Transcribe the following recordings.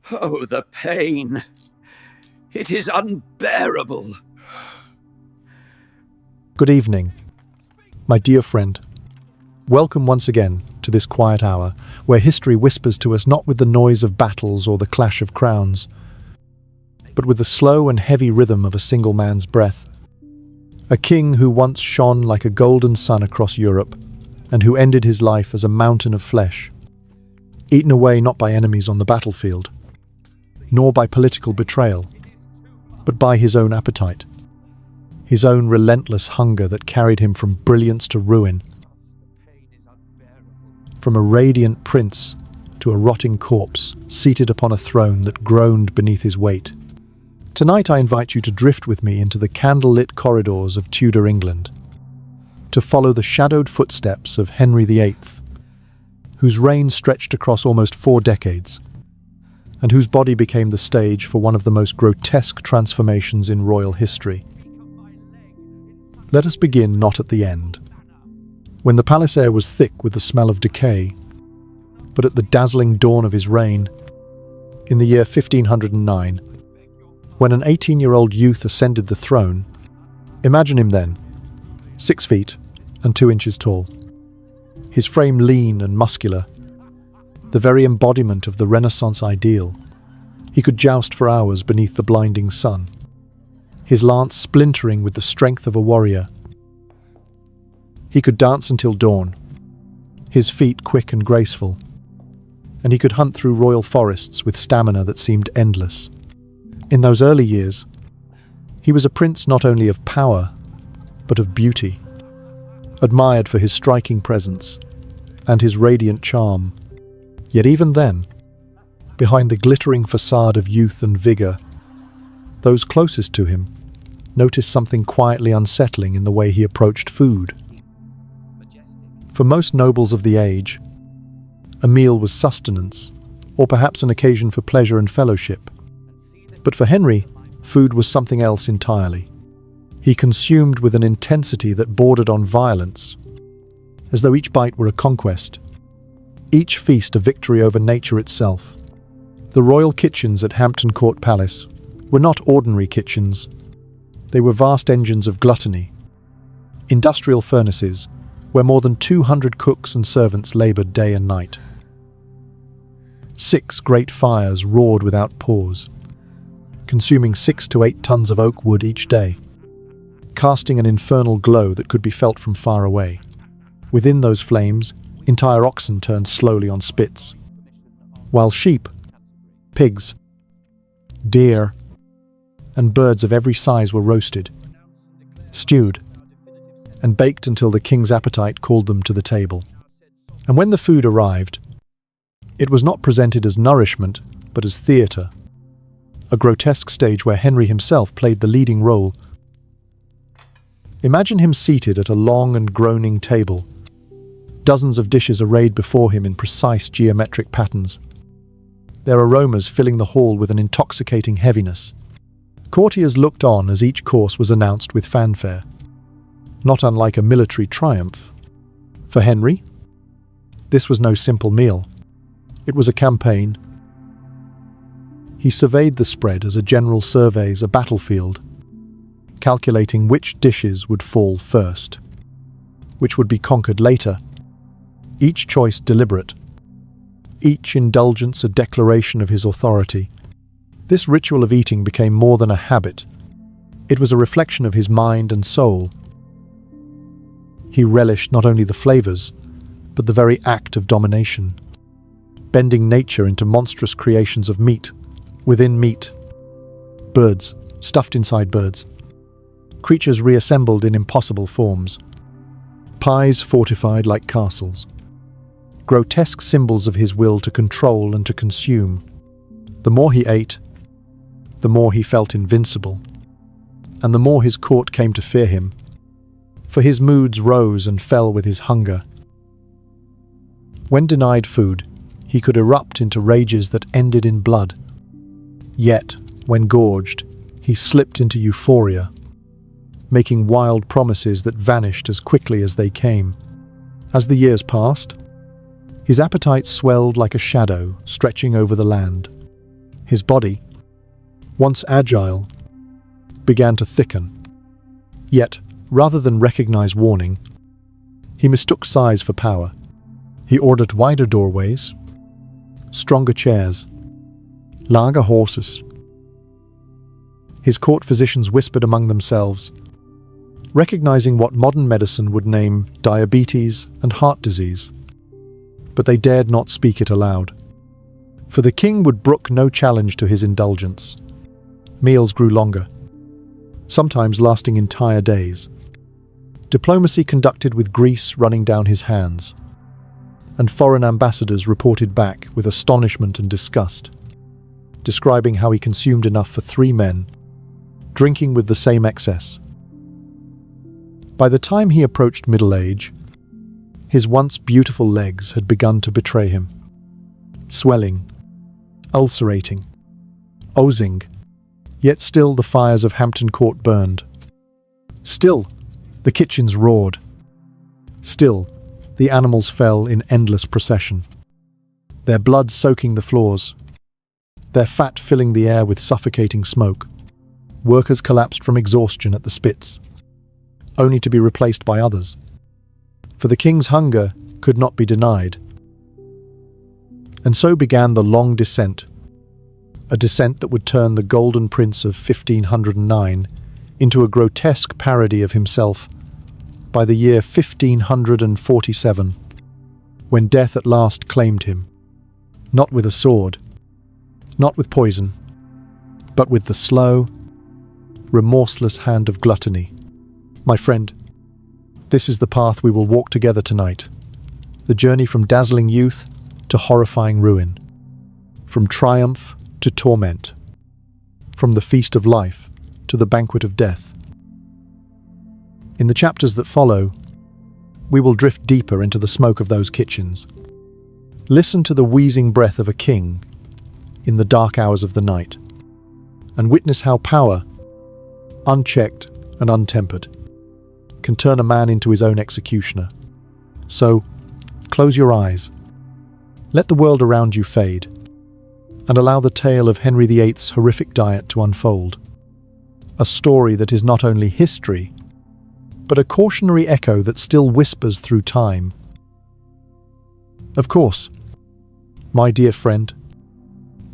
Oh, the pain! It is unbearable! Good evening, my dear friend. Welcome once again to this quiet hour, where history whispers to us not with the noise of battles or the clash of crowns, but with the slow and heavy rhythm of a single man's breath. A king who once shone like a golden sun across Europe, and who ended his life as a mountain of flesh, eaten away not by enemies on the battlefield, nor by political betrayal, but by his own appetite, his own relentless hunger that carried him from brilliance to ruin, from a radiant prince to a rotting corpse seated upon a throne that groaned beneath his weight. Tonight I invite you to drift with me into the candlelit corridors of Tudor England, to follow the shadowed footsteps of Henry VIII, whose reign stretched across almost 4 decades, and whose body became the stage for one of the most grotesque transformations in royal history. Let us begin not at the end, when the palace air was thick with the smell of decay, but at the dazzling dawn of his reign, in the year 1509, when an 18-year-old youth ascended the throne. Imagine him then, 6 feet and 2 inches tall, his frame lean and muscular, the very embodiment of the Renaissance ideal. He could joust for hours beneath the blinding sun, his lance splintering with the strength of a warrior. He could dance until dawn, his feet quick and graceful, and he could hunt through royal forests with stamina that seemed endless. In those early years, he was a prince not only of power, but of beauty, admired for his striking presence and his radiant charm. Yet even then, behind the glittering facade of youth and vigor, those closest to him noticed something quietly unsettling in the way he approached food. For most nobles of the age, a meal was sustenance, or perhaps an occasion for pleasure and fellowship. But for Henry, food was something else entirely. He consumed with an intensity that bordered on violence, as though each bite were a conquest, each feast a victory over nature itself. The royal kitchens at Hampton Court Palace were not ordinary kitchens. They were vast engines of gluttony, industrial furnaces where more than 200 cooks and servants labored day and night. 6 great fires roared without pause, consuming 6 to 8 tons of oak wood each day, casting an infernal glow that could be felt from far away. Within those flames, entire oxen turned slowly on spits, while sheep, pigs, deer, and birds of every size were roasted, stewed, and baked until the king's appetite called them to the table. And when the food arrived, it was not presented as nourishment, but as theatre, a grotesque stage where Henry himself played the leading role. Imagine him seated at a long and groaning table, dozens of dishes arrayed before him in precise geometric patterns, their aromas filling the hall with an intoxicating heaviness. Courtiers looked on as each course was announced with fanfare, not unlike a military triumph. For Henry, this was no simple meal. It was a campaign. He surveyed the spread as a general surveys a battlefield, calculating which dishes would fall first, which would be conquered later, each choice deliberate, each indulgence a declaration of his authority. This ritual of eating became more than a habit. It was a reflection of his mind and soul. He relished not only the flavors, but the very act of domination, bending nature into monstrous creations of meat, within meat, birds, stuffed inside birds, creatures reassembled in impossible forms, pies fortified like castles, grotesque symbols of his will to control and to consume. The more he ate, the more he felt invincible, and the more his court came to fear him, for his moods rose and fell with his hunger. When denied food, he could erupt into rages that ended in blood. Yet, when gorged, he slipped into euphoria, making wild promises that vanished as quickly as they came. As the years passed, his appetite swelled like a shadow stretching over the land. His body, once agile, began to thicken. Yet, rather than recognize warning, he mistook size for power. He ordered wider doorways, stronger chairs, larger horses. His court physicians whispered among themselves, recognizing what modern medicine would name diabetes and heart disease. But they dared not speak it aloud. For the king would brook no challenge to his indulgence. Meals grew longer, sometimes lasting entire days. Diplomacy conducted with grease running down his hands, and foreign ambassadors reported back with astonishment and disgust, describing how he consumed enough for 3 men, drinking with the same excess. By the time he approached middle age, his once beautiful legs had begun to betray him, swelling, ulcerating, oozing, yet still the fires of Hampton Court burned. Still, the kitchens roared. Still, the animals fell in endless procession, their blood soaking the floors, their fat filling the air with suffocating smoke. Workers collapsed from exhaustion at the spits, only to be replaced by others. For the king's hunger could not be denied. And so began the long descent, a descent that would turn the Golden Prince of 1509 into a grotesque parody of himself by the year 1547, when death at last claimed him, not with a sword, not with poison, but with the slow, remorseless hand of gluttony. My friend, this is the path we will walk together tonight, the journey from dazzling youth to horrifying ruin, from triumph to torment, from the feast of life to the banquet of death. In the chapters that follow, we will drift deeper into the smoke of those kitchens. Listen to the wheezing breath of a king in the dark hours of the night, and witness how power, unchecked and untempered, can turn a man into his own executioner. So, close your eyes, let the world around you fade, and allow the tale of Henry VIII's horrific diet to unfold. A story that is not only history, but a cautionary echo that still whispers through time. Of course, my dear friend,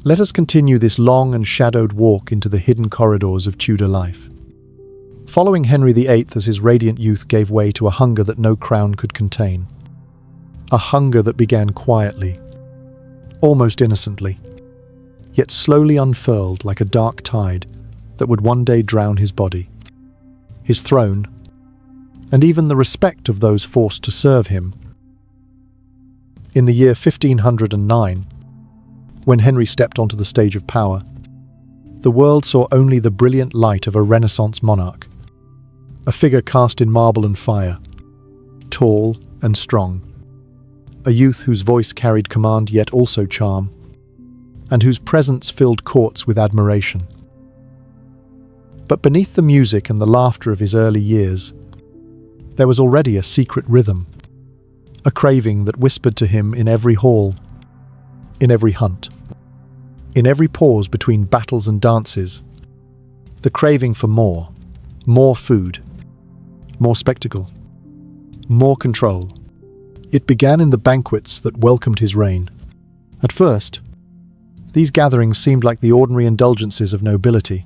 let us continue this long and shadowed walk into the hidden corridors of Tudor life, following Henry VIII as his radiant youth gave way to a hunger that no crown could contain. A hunger that began quietly, almost innocently, yet slowly unfurled like a dark tide that would one day drown his body, his throne, and even the respect of those forced to serve him. In the year 1509, when Henry stepped onto the stage of power, the world saw only the brilliant light of a Renaissance monarch, a figure cast in marble and fire, tall and strong, a youth whose voice carried command yet also charm, and whose presence filled courts with admiration. But beneath the music and the laughter of his early years, there was already a secret rhythm, a craving that whispered to him in every hall, in every hunt, in every pause between battles and dances, the craving for more food, more spectacle, more control. It began in the banquets that welcomed his reign. At first, these gatherings seemed like the ordinary indulgences of nobility,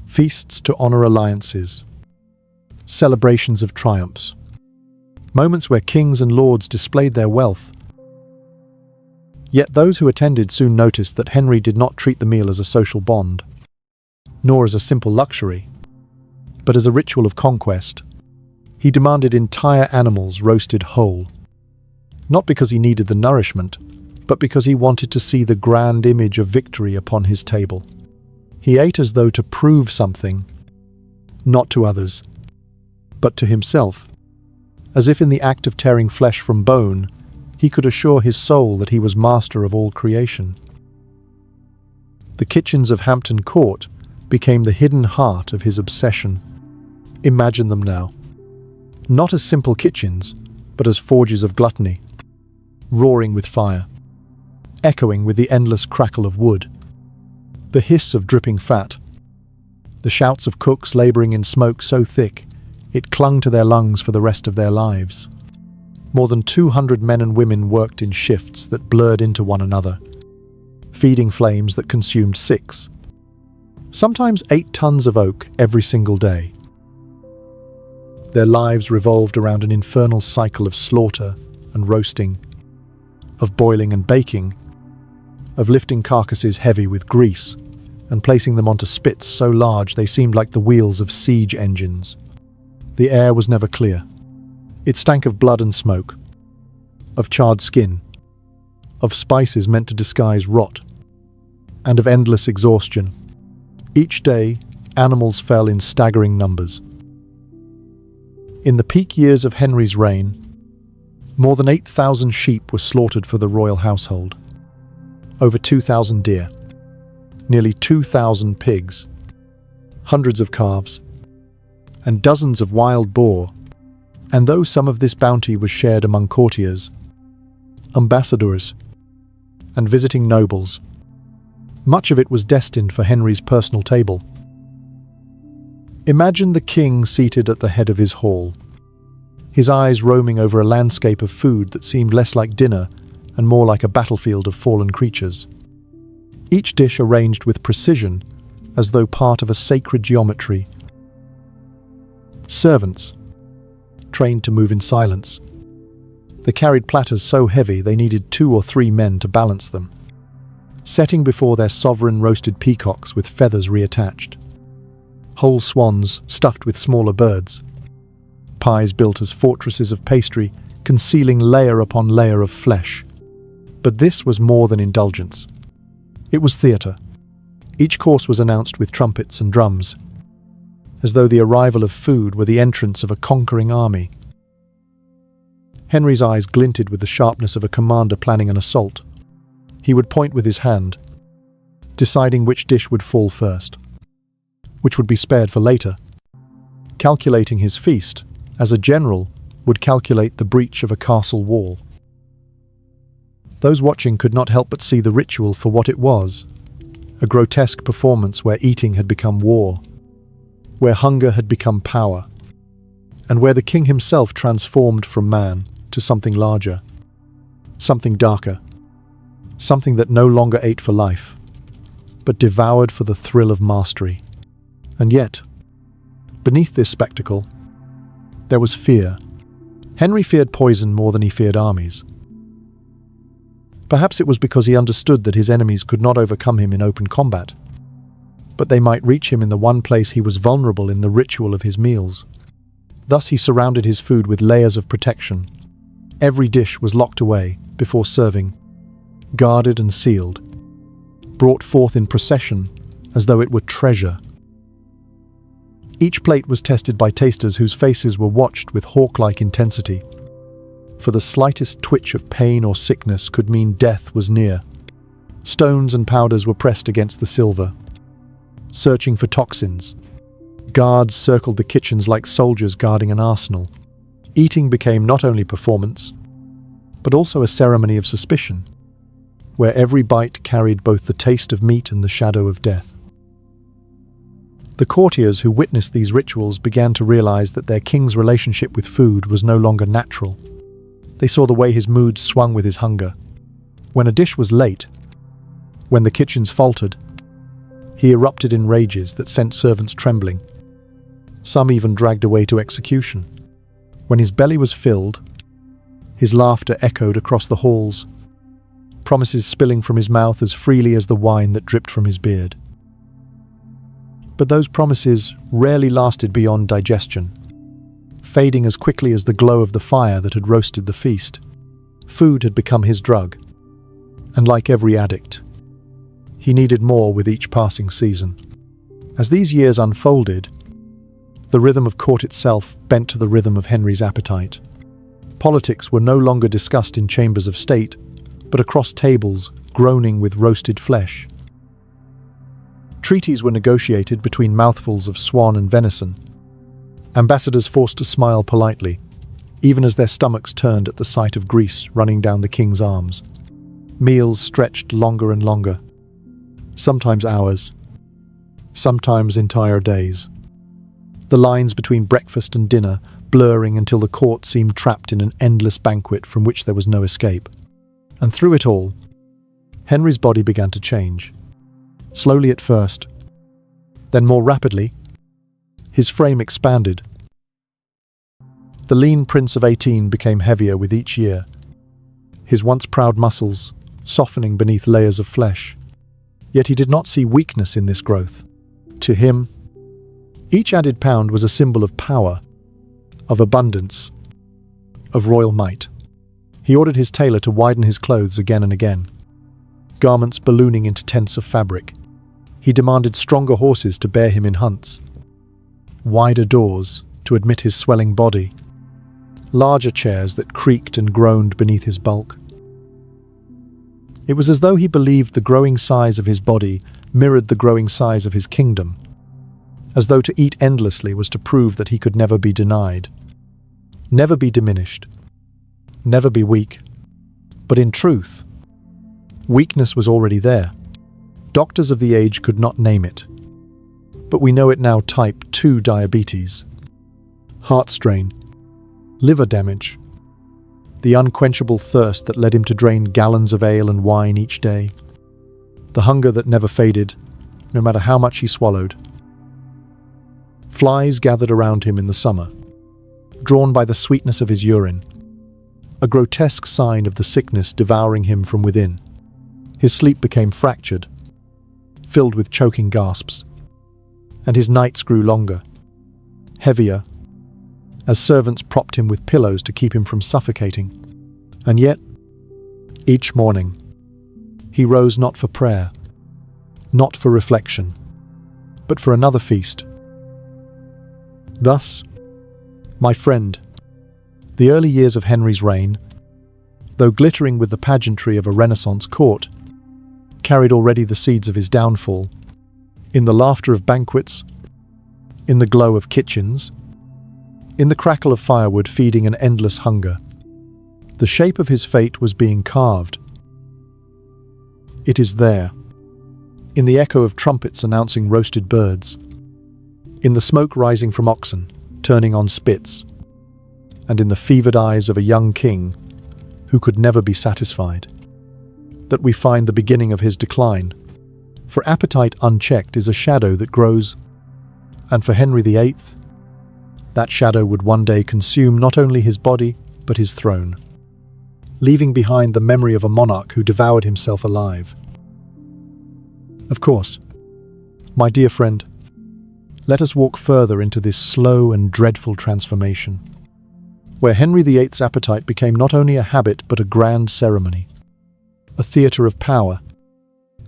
feasts to honor alliances, celebrations of triumphs, moments where kings and lords displayed their wealth. Yet those who attended soon noticed that Henry did not treat the meal as a social bond, nor as a simple luxury, but as a ritual of conquest. He demanded entire animals roasted whole, not because he needed the nourishment, but because he wanted to see the grand image of victory upon his table. He ate as though to prove something, not to others, but to himself, as if in the act of tearing flesh from bone, he could assure his soul that he was master of all creation. The kitchens of Hampton Court became the hidden heart of his obsession. Imagine them now, not as simple kitchens, but as forges of gluttony, roaring with fire, echoing with the endless crackle of wood. The hiss of dripping fat. The shouts of cooks labouring in smoke so thick, it clung to their lungs for the rest of their lives. More than 200 men and women worked in shifts that blurred into one another, feeding flames that consumed 6, sometimes 8 tons of oak every single day. Their lives revolved around an infernal cycle of slaughter and roasting, of boiling and baking, of lifting carcasses heavy with grease and placing them onto spits so large they seemed like the wheels of siege engines. The air was never clear. It stank of blood and smoke, of charred skin, of spices meant to disguise rot, and of endless exhaustion. Each day, animals fell in staggering numbers. In the peak years of Henry's reign, more than 8,000 sheep were slaughtered for the royal household, over 2,000 deer, nearly 2,000 pigs, hundreds of calves, and dozens of wild boar. And though some of this bounty was shared among courtiers, ambassadors, and visiting nobles, much of it was destined for Henry's personal table. Imagine the king seated at the head of his hall, his eyes roaming over a landscape of food that seemed less like dinner and more like a battlefield of fallen creatures. Each dish arranged with precision, as though part of a sacred geometry. Servants, trained to move in silence. They carried platters so heavy they needed 2 or 3 men to balance them, setting before their sovereign roasted peacocks with feathers reattached, whole swans stuffed with smaller birds, pies built as fortresses of pastry, concealing layer upon layer of flesh. But this was more than indulgence. It was theatre. Each course was announced with trumpets and drums, as though the arrival of food were the entrance of a conquering army. Henry's eyes glinted with the sharpness of a commander planning an assault. He would point with his hand, deciding which dish would fall first, which would be spared for later, calculating his feast, as a general would calculate the breach of a castle wall. Those watching could not help but see the ritual for what it was, a grotesque performance where eating had become war, where hunger had become power, and where the king himself transformed from man to something larger, something darker, something that no longer ate for life, but devoured for the thrill of mastery. And yet, beneath this spectacle, there was fear. Henry feared poison more than he feared armies. Perhaps it was because he understood that his enemies could not overcome him in open combat, but they might reach him in the one place he was vulnerable, in the ritual of his meals. Thus he surrounded his food with layers of protection. Every dish was locked away before serving, guarded and sealed, brought forth in procession as though it were treasure. Each plate was tested by tasters whose faces were watched with hawk-like intensity, for the slightest twitch of pain or sickness could mean death was near. Stones and powders were pressed against the silver, searching for toxins. Guards circled the kitchens like soldiers guarding an arsenal. Eating became not only performance, but also a ceremony of suspicion, where every bite carried both the taste of meat and the shadow of death. The courtiers who witnessed these rituals began to realize that their king's relationship with food was no longer natural. They saw the way his mood swung with his hunger. When a dish was late, when the kitchens faltered, he erupted in rages that sent servants trembling. Some even dragged away to execution. When his belly was filled, his laughter echoed across the halls, promises spilling from his mouth as freely as the wine that dripped from his beard. But those promises rarely lasted beyond digestion, fading as quickly as the glow of the fire that had roasted the feast. Food had become his drug, and like every addict, he needed more with each passing season. As these years unfolded, the rhythm of court itself bent to the rhythm of Henry's appetite. Politics were no longer discussed in chambers of state, but across tables groaning with roasted flesh. Treaties were negotiated between mouthfuls of swan and venison, ambassadors forced to smile politely, even as their stomachs turned at the sight of grease running down the king's arms. Meals stretched longer and longer, sometimes hours, sometimes entire days. The lines between breakfast and dinner blurring until the court seemed trapped in an endless banquet from which there was no escape. And through it all, Henry's body began to change. Slowly at first, then more rapidly, his frame expanded. The lean Prince of 18 became heavier with each year, his once proud muscles softening beneath layers of flesh. Yet he did not see weakness in this growth. To him, each added pound was a symbol of power, of abundance, of royal might. He ordered his tailor to widen his clothes again and again, garments ballooning into tents of fabric. He demanded stronger horses to bear him in hunts, wider doors to admit his swelling body, larger chairs that creaked and groaned beneath his bulk. It was as though he believed the growing size of his body mirrored the growing size of his kingdom, as though to eat endlessly was to prove that he could never be denied, never be diminished, never be weak. But in truth, weakness was already there. Doctors of the age could not name it, but we know it now: type 2 diabetes, heart strain, liver damage, the unquenchable thirst that led him to drain gallons of ale and wine each day, the hunger that never faded, no matter how much he swallowed. Flies gathered around him in the summer, drawn by the sweetness of his urine, a grotesque sign of the sickness devouring him from within. His sleep became fractured, filled with choking gasps, and his nights grew longer, heavier, as servants propped him with pillows to keep him from suffocating. And yet, each morning, he rose not for prayer, not for reflection, but for another feast. Thus, my friend, the early years of Henry's reign, though glittering with the pageantry of a Renaissance court, carried already the seeds of his downfall. In the laughter of banquets, in the glow of kitchens, in the crackle of firewood feeding an endless hunger, the shape of his fate was being carved. It is there, in the echo of trumpets announcing roasted birds, in the smoke rising from oxen turning on spits, and in the fevered eyes of a young king who could never be satisfied, that we find the beginning of his decline. For appetite unchecked is a shadow that grows, and for Henry VIII, that shadow would one day consume not only his body, but his throne, leaving behind the memory of a monarch who devoured himself alive. Of course, my dear friend, let us walk further into this slow and dreadful transformation, where Henry VIII's appetite became not only a habit but a grand ceremony, a theatre of power,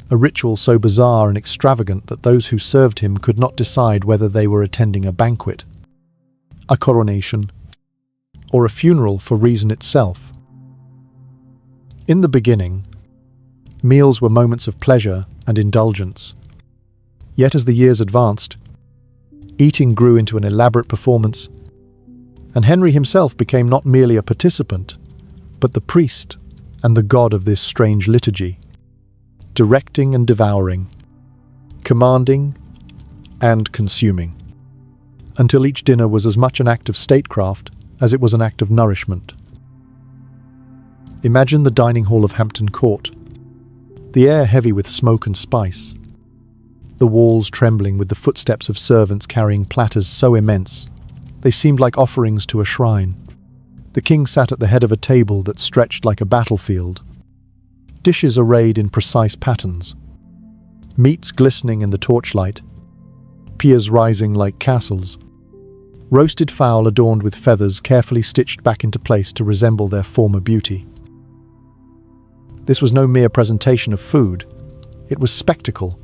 a ritual so bizarre and extravagant that those who served him could not decide whether they were attending a banquet, a coronation, or a funeral for reason itself. In the beginning, meals were moments of pleasure and indulgence. Yet as the years advanced, eating grew into an elaborate performance, and Henry himself became not merely a participant, but the priest and the god of this strange liturgy, directing and devouring, commanding and consuming, until each dinner was as much an act of statecraft as it was an act of nourishment. Imagine the dining hall of Hampton Court, the air heavy with smoke and spice, the walls trembling with the footsteps of servants carrying platters so immense they seemed like offerings to a shrine. The king sat at the head of a table that stretched like a battlefield, dishes arrayed in precise patterns, meats glistening in the torchlight, piers rising like castles, roasted fowl adorned with feathers carefully stitched back into place to resemble their former beauty. This was no mere presentation of food, it was spectacle,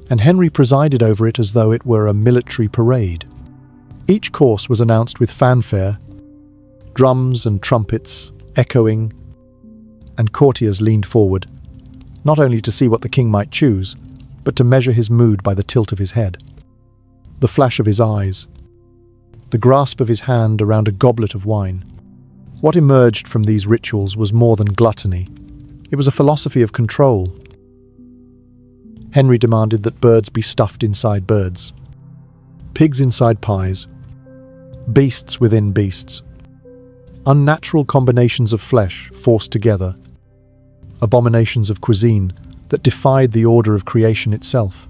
and Henry presided over it as though it were a military parade. Each course was announced with fanfare, drums and trumpets echoing, and courtiers leaned forward, not only to see what the king might choose, but to measure his mood by the tilt of his head, the flash of his eyes, the grasp of his hand around a goblet of wine. What emerged from these rituals was more than gluttony. It was a philosophy of control. Henry demanded that birds be stuffed inside birds, pigs inside pies, beasts within beasts, unnatural combinations of flesh forced together, abominations of cuisine that defied the order of creation itself.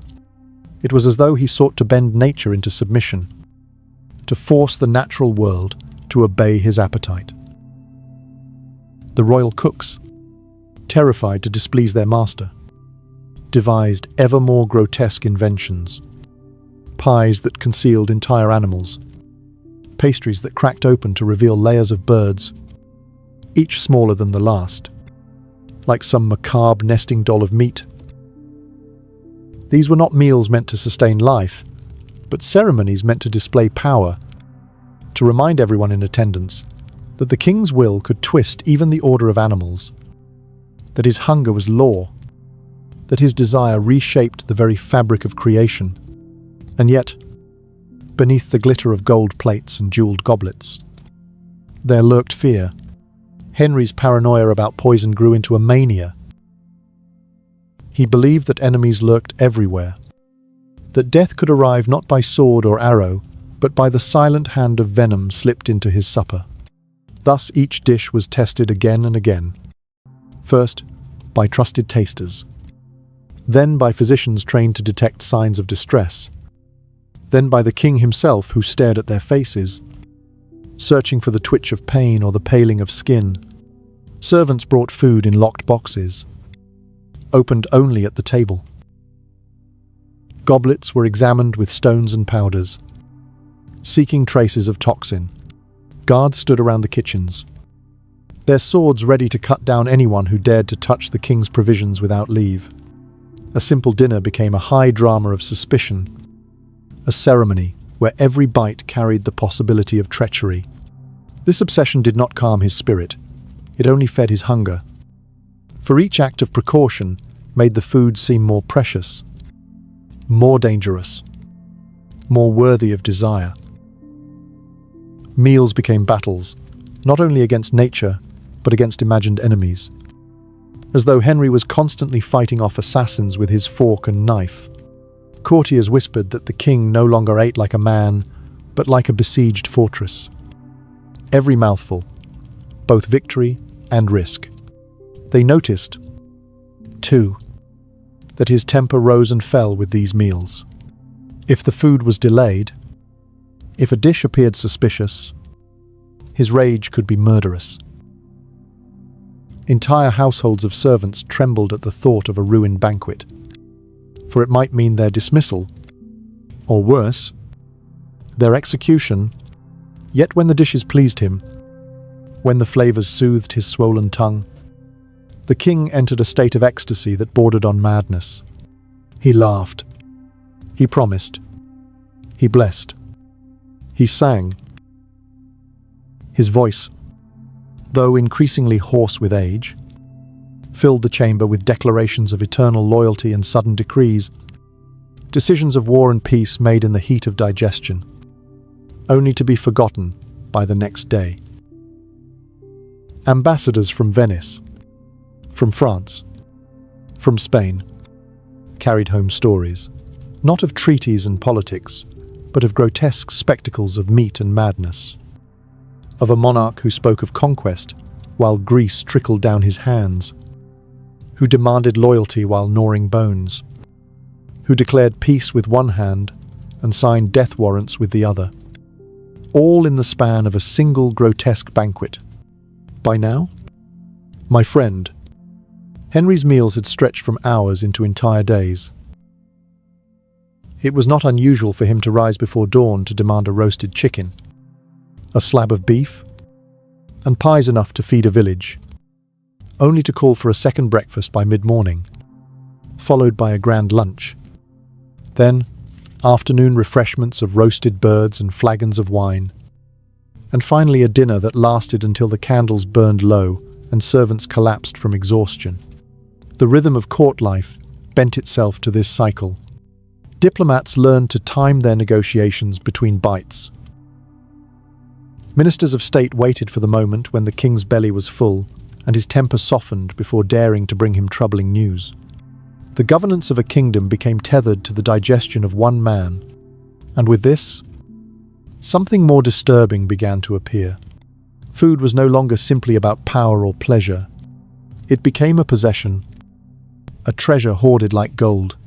It was as though he sought to bend nature into submission, to force the natural world to obey his appetite. The royal cooks, terrified to displease their master, devised ever more grotesque inventions. Pies that concealed entire animals, pastries that cracked open to reveal layers of birds, each smaller than the last, like some macabre nesting doll of meat. These were not meals meant to sustain life, but ceremonies meant to display power, to remind everyone in attendance that the king's will could twist even the order of animals, that his hunger was law, that his desire reshaped the very fabric of creation. And yet, beneath the glitter of gold plates and jeweled goblets, there lurked fear. Henry's paranoia about poison grew into a mania. He believed that enemies lurked everywhere, that death could arrive not by sword or arrow, but by the silent hand of venom slipped into his supper. Thus each dish was tested again and again. First, by trusted tasters. Then by physicians trained to detect signs of distress. Then by the king himself, who stared at their faces, searching for the twitch of pain or the paling of skin. Servants brought food in locked boxes, opened only at the table. Goblets were examined with stones and powders, seeking traces of toxin. Guards stood around the kitchens, their swords ready to cut down anyone who dared to touch the king's provisions without leave. A simple dinner became a high drama of suspicion, a ceremony where every bite carried the possibility of treachery. This obsession did not calm his spirit, it only fed his hunger. For each act of precaution made the food seem more precious, more dangerous, more worthy of desire. Meals became battles, not only against nature, but against imagined enemies, as though Henry was constantly fighting off assassins with his fork and knife. Courtiers whispered that the king no longer ate like a man, but like a besieged fortress. Every mouthful, both victory and risk. They noticed, too, that his temper rose and fell with these meals. If the food was delayed, if a dish appeared suspicious, his rage could be murderous. Entire households of servants trembled at the thought of a ruined banquet, for it might mean their dismissal, or worse, their execution. Yet when the dishes pleased him, when the flavors soothed his swollen tongue, the king entered a state of ecstasy that bordered on madness. He laughed. He promised. He blessed. He sang. His voice, though increasingly hoarse with age, filled the chamber with declarations of eternal loyalty and sudden decrees, decisions of war and peace made in the heat of digestion, only to be forgotten by the next day. Ambassadors from Venice, from France, from Spain, carried home stories, not of treaties and politics, but of grotesque spectacles of meat and madness, of a monarch who spoke of conquest while grease trickled down his hands, who demanded loyalty while gnawing bones, who declared peace with one hand and signed death warrants with the other, all in the span of a single grotesque banquet. By now, my friend, Henry's meals had stretched from hours into entire days. It was not unusual for him to rise before dawn to demand a roasted chicken, a slab of beef, and pies enough to feed a village, only to call for a second breakfast by mid-morning, followed by a grand lunch. Then, afternoon refreshments of roasted birds and flagons of wine, and finally a dinner that lasted until the candles burned low and servants collapsed from exhaustion. The rhythm of court life bent itself to this cycle. Diplomats learned to time their negotiations between bites. Ministers of state waited for the moment when the king's belly was full and his temper softened before daring to bring him troubling news. The governance of a kingdom became tethered to the digestion of one man, and with this, something more disturbing began to appear. Food was no longer simply about power or pleasure. It became a possession, a treasure hoarded like gold.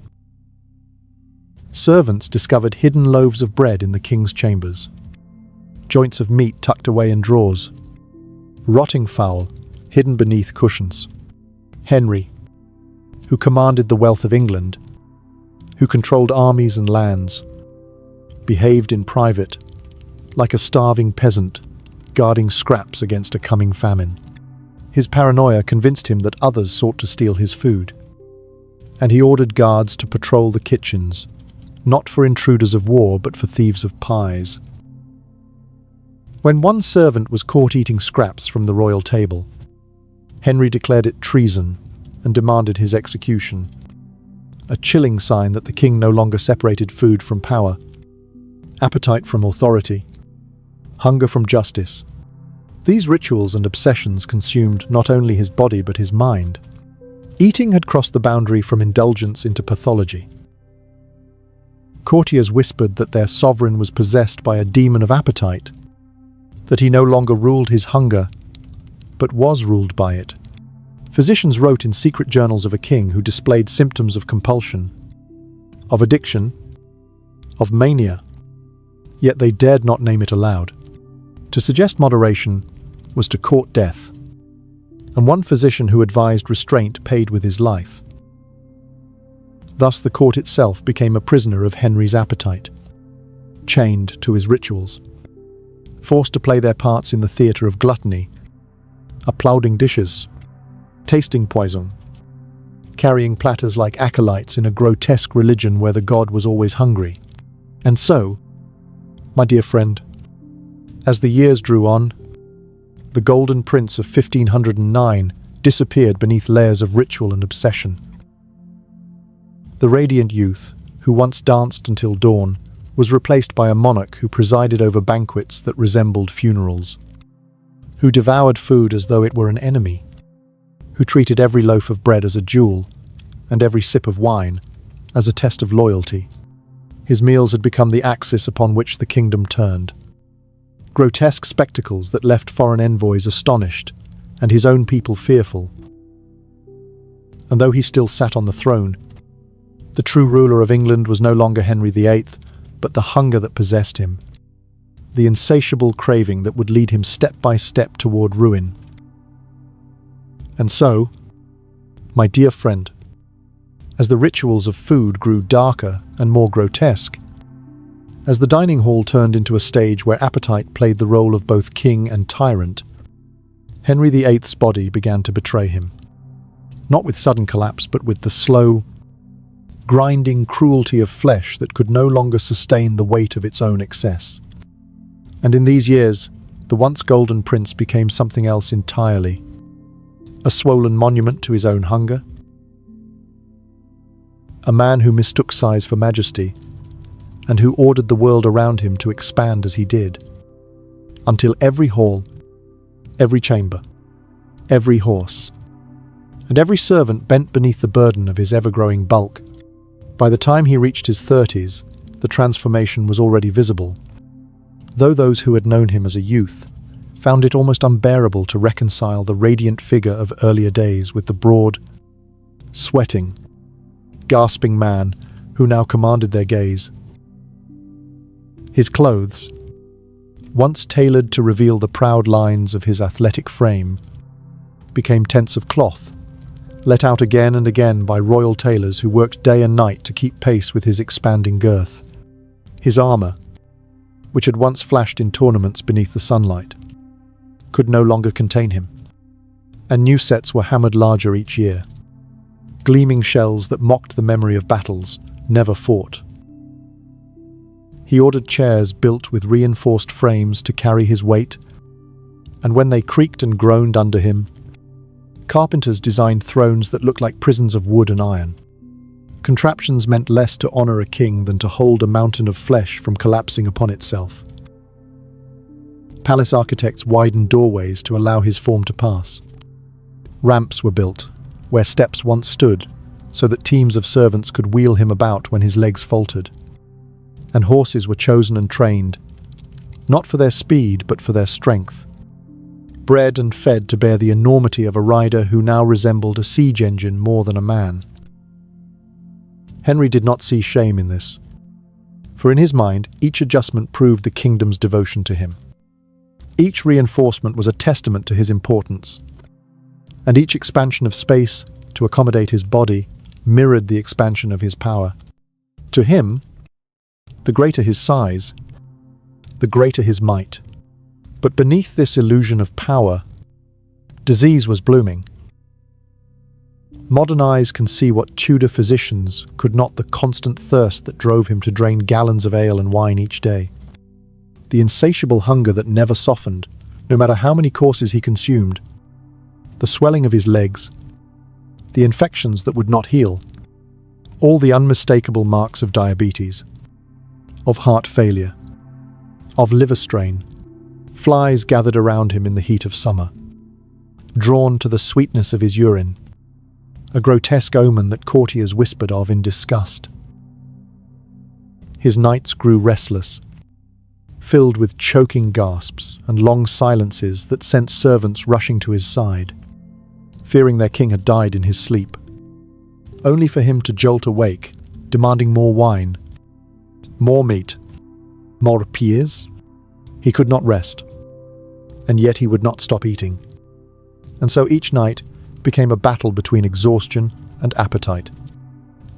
Servants discovered hidden loaves of bread in the king's chambers, joints of meat tucked away in drawers, rotting fowl hidden beneath cushions. Henry, who commanded the wealth of England, who controlled armies and lands, behaved in private like a starving peasant guarding scraps against a coming famine. His paranoia convinced him that others sought to steal his food, and he ordered guards to patrol the kitchens, not for intruders of war but for thieves of pies. When one servant was caught eating scraps from the royal table, Henry declared it treason and demanded his execution, a chilling sign that the king no longer separated food from power, appetite from authority, hunger from justice. These rituals and obsessions consumed not only his body but his mind. Eating had crossed the boundary from indulgence into pathology. Courtiers whispered that their sovereign was possessed by a demon of appetite, that he no longer ruled his hunger, but was ruled by it. Physicians wrote in secret journals of a king who displayed symptoms of compulsion, of addiction, of mania, yet they dared not name it aloud. To suggest moderation was to court death, and one physician who advised restraint paid with his life. Thus the court itself became a prisoner of Henry's appetite, chained to his rituals, forced to play their parts in the theatre of gluttony, applauding dishes, tasting poison, carrying platters like acolytes in a grotesque religion where the god was always hungry. And so, my dear friend, as the years drew on, the Golden Prince of 1509 disappeared beneath layers of ritual and obsession. The radiant youth, who once danced until dawn, was replaced by a monarch who presided over banquets that resembled funerals, who devoured food as though it were an enemy, who treated every loaf of bread as a jewel and every sip of wine as a test of loyalty. His meals had become the axis upon which the kingdom turned. Grotesque spectacles that left foreign envoys astonished and his own people fearful. And though he still sat on the throne, the true ruler of England was no longer Henry VIII, but the hunger that possessed him, the insatiable craving that would lead him step by step toward ruin. And so, my dear friend, as the rituals of food grew darker and more grotesque, as the dining hall turned into a stage where appetite played the role of both king and tyrant, Henry VIII's body began to betray him. Not with sudden collapse, but with the slow, grinding cruelty of flesh that could no longer sustain the weight of its own excess. And in these years, the once golden prince became something else entirely. A swollen monument to his own hunger. A man who mistook size for majesty, and who ordered the world around him to expand as he did, until every hall, every chamber, every horse, and every servant bent beneath the burden of his ever-growing bulk. By the time he reached his 30s, the transformation was already visible, though those who had known him as a youth found it almost unbearable to reconcile the radiant figure of earlier days with the broad, sweating, gasping man who now commanded their gaze. His clothes, once tailored to reveal the proud lines of his athletic frame, became tents of cloth, let out again and again by royal tailors who worked day and night to keep pace with his expanding girth. His armor, which had once flashed in tournaments beneath the sunlight, could no longer contain him, and new sets were hammered larger each year, gleaming shells that mocked the memory of battles never fought. He ordered chairs built with reinforced frames to carry his weight, and when they creaked and groaned under him, carpenters designed thrones that looked like prisons of wood and iron. Contraptions meant less to honor a king than to hold a mountain of flesh from collapsing upon itself. Palace architects widened doorways to allow his form to pass. Ramps were built, where steps once stood, so that teams of servants could wheel him about when his legs faltered. And horses were chosen and trained, not for their speed but for their strength, bred and fed to bear the enormity of a rider who now resembled a siege engine more than a man. Henry did not see shame in this, for in his mind each adjustment proved the kingdom's devotion to him. Each reinforcement was a testament to his importance, and each expansion of space to accommodate his body mirrored the expansion of his power. To him, the greater his size, the greater his might. But beneath this illusion of power, disease was blooming. Modern eyes can see what Tudor physicians could not: the constant thirst that drove him to drain gallons of ale and wine each day, the insatiable hunger that never softened, no matter how many courses he consumed, the swelling of his legs, the infections that would not heal, all the unmistakable marks of diabetes, of heart failure, of liver strain. Flies gathered around him in the heat of summer, drawn to the sweetness of his urine, a grotesque omen that courtiers whispered of in disgust. His nights grew restless, filled with choking gasps and long silences that sent servants rushing to his side, fearing their king had died in his sleep, only for him to jolt awake, demanding more wine, more meat, more pears. He could not rest, and yet he would not stop eating. And so each night became a battle between exhaustion and appetite.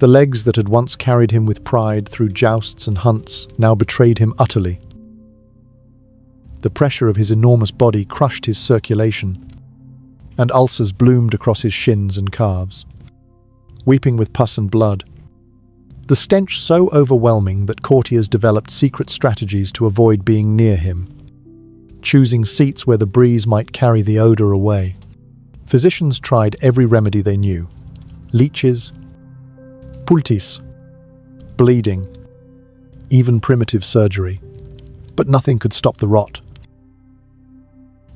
The legs that had once carried him with pride through jousts and hunts now betrayed him utterly. The pressure of his enormous body crushed his circulation, and ulcers bloomed across his shins and calves, weeping with pus and blood. The stench so overwhelming that courtiers developed secret strategies to avoid being near him, choosing seats where the breeze might carry the odor away. Physicians tried every remedy they knew: leeches, poultice, bleeding, even primitive surgery. But nothing could stop the rot.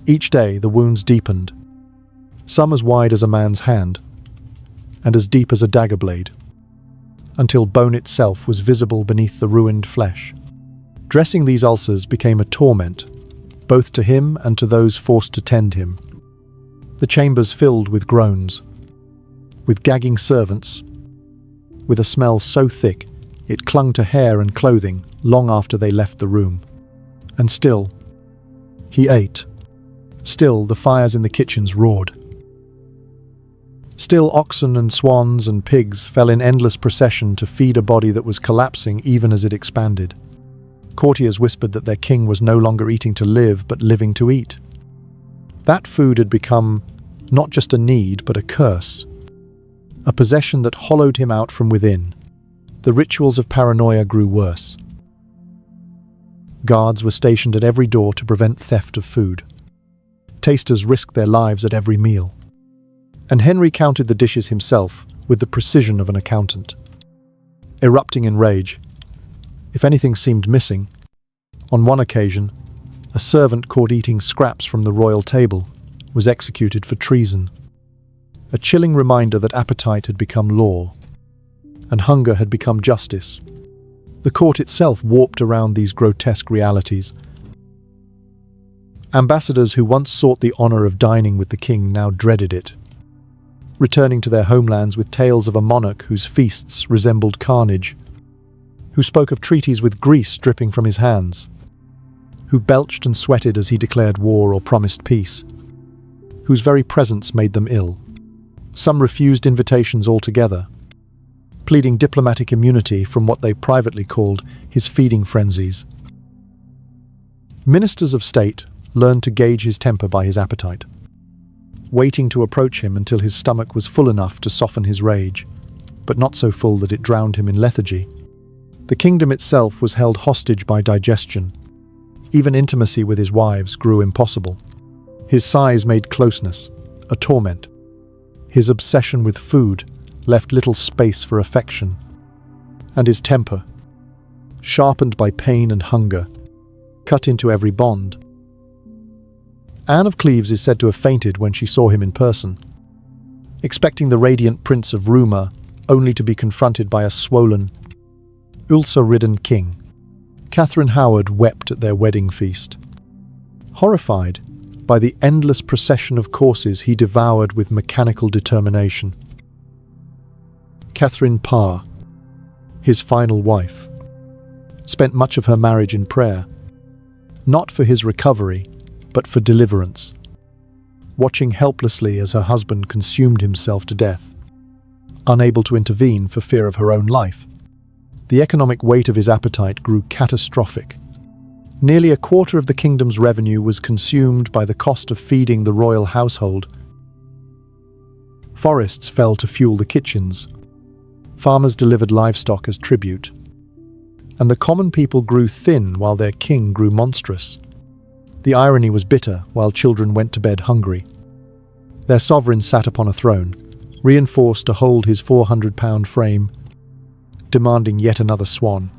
Each day the wounds deepened, some as wide as a man's hand, and as deep as a dagger blade, until bone itself was visible beneath the ruined flesh. Dressing these ulcers became a torment, both to him and to those forced to tend him. The chambers filled with groans, with gagging servants, with a smell so thick it clung to hair and clothing long after they left the room. And still, he ate. Still, the fires in the kitchens roared. Still, oxen and swans and pigs fell in endless procession to feed a body that was collapsing even as it expanded. Courtiers whispered that their king was no longer eating to live, but living to eat. That food had become not just a need, but a curse, a possession that hollowed him out from within. The rituals of paranoia grew worse. Guards were stationed at every door to prevent theft of food. Tasters risked their lives at every meal. And Henry counted the dishes himself with the precision of an accountant. Erupting in rage, if anything seemed missing, on one occasion, a servant caught eating scraps from the royal table was executed for treason. A chilling reminder that appetite had become law, and hunger had become justice. The court itself warped around these grotesque realities. Ambassadors who once sought the honor of dining with the king now dreaded it, returning to their homelands with tales of a monarch whose feasts resembled carnage, who spoke of treaties with grease dripping from his hands, who belched and sweated as he declared war or promised peace, whose very presence made them ill. Some refused invitations altogether, pleading diplomatic immunity from what they privately called his feeding frenzies. Ministers of state learned to gauge his temper by his appetite, waiting to approach him until his stomach was full enough to soften his rage, but not so full that it drowned him in lethargy. The kingdom itself was held hostage by digestion. Even intimacy with his wives grew impossible. His size made closeness a torment. His obsession with food left little space for affection. And his temper, sharpened by pain and hunger, cut into every bond. Anne of Cleves is said to have fainted when she saw him in person. Expecting the radiant prince of rumour, only to be confronted by a swollen, ulcer-ridden king. Catherine Howard wept at their wedding feast. Horrified by the endless procession of courses he devoured with mechanical determination. Catherine Parr, his final wife, spent much of her marriage in prayer, not for his recovery, but for deliverance, watching helplessly as her husband consumed himself to death, unable to intervene for fear of her own life. The economic weight of his appetite grew catastrophic. Nearly a quarter of the kingdom's revenue was consumed by the cost of feeding the royal household. Forests fell to fuel the kitchens. Farmers delivered livestock as tribute. And the common people grew thin while their king grew monstrous. The irony was bitter while children went to bed hungry. Their sovereign sat upon a throne, reinforced to hold his 400-pound frame, demanding yet another swan,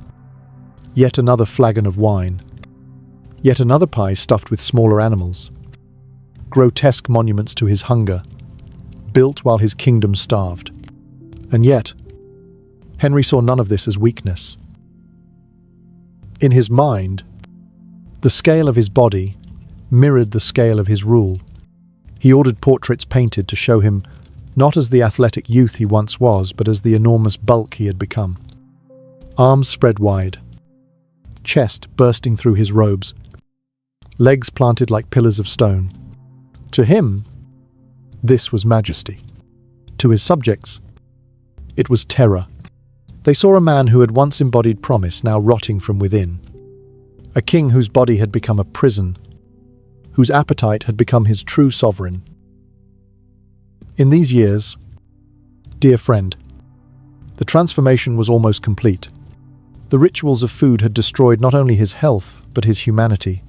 yet another flagon of wine, yet another pie stuffed with smaller animals. Grotesque monuments to his hunger, built while his kingdom starved. And yet, Henry saw none of this as weakness. In his mind, the scale of his body mirrored the scale of his rule. He ordered portraits painted to show him not as the athletic youth he once was, but as the enormous bulk he had become. Arms spread wide, chest bursting through his robes, legs planted like pillars of stone. To him, this was majesty. To his subjects, it was terror. They saw a man who had once embodied promise, now rotting from within. A king whose body had become a prison, whose appetite had become his true sovereign. In these years, dear friend, the transformation was almost complete. The rituals of food had destroyed not only his health, but his humanity.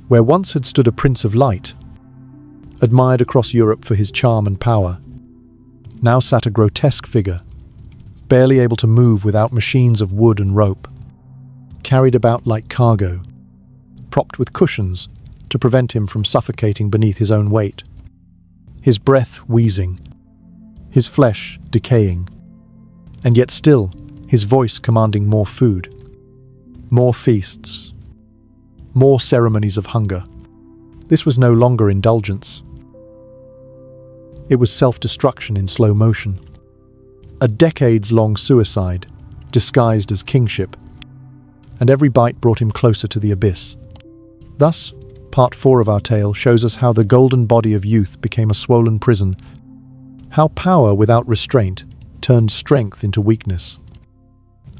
Where once had stood a prince of light, admired across Europe for his charm and power, now sat a grotesque figure, barely able to move without machines of wood and rope, carried about like cargo, propped with cushions to prevent him from suffocating beneath his own weight. His breath wheezing, his flesh decaying, and yet still his voice commanding more food, more feasts, more ceremonies of hunger. This was no longer indulgence. It was self-destruction in slow motion. A decades-long suicide, disguised as kingship, and every bite brought him closer to the abyss. Thus, Part 4 of our tale shows us how the golden body of youth became a swollen prison, how power without restraint turned strength into weakness,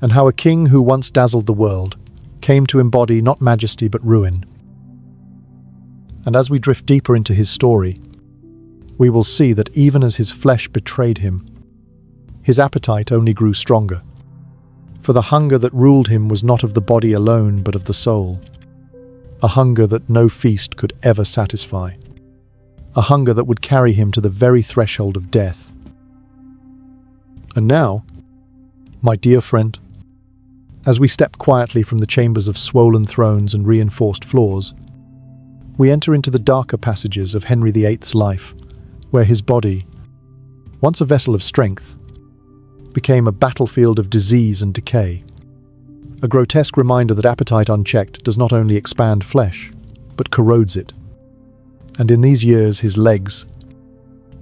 and how a king who once dazzled the world came to embody not majesty but ruin. And as we drift deeper into his story, we will see that even as his flesh betrayed him, his appetite only grew stronger. For the hunger that ruled him was not of the body alone but of the soul. A hunger that no feast could ever satisfy. A hunger that would carry him to the very threshold of death. And now, my dear friend, as we step quietly from the chambers of swollen thrones and reinforced floors, we enter into the darker passages of Henry VIII's life, where his body, once a vessel of strength, became a battlefield of disease and decay. A grotesque reminder that appetite unchecked does not only expand flesh, but corrodes it. And in these years his legs,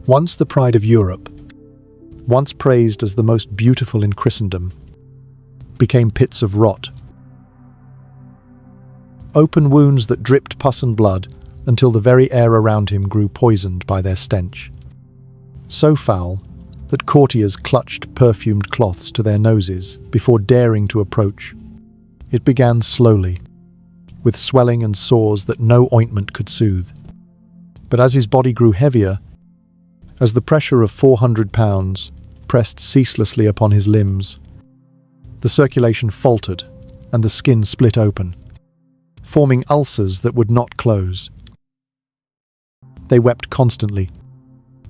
once the pride of Europe, once praised as the most beautiful in Christendom, became pits of rot. Open wounds that dripped pus and blood until the very air around him grew poisoned by their stench. So foul that courtiers clutched perfumed cloths to their noses before daring to approach. It began slowly, with swelling and sores that no ointment could soothe. But as his body grew heavier, as the pressure of 400 pounds pressed ceaselessly upon his limbs, the circulation faltered and the skin split open, forming ulcers that would not close. They wept constantly,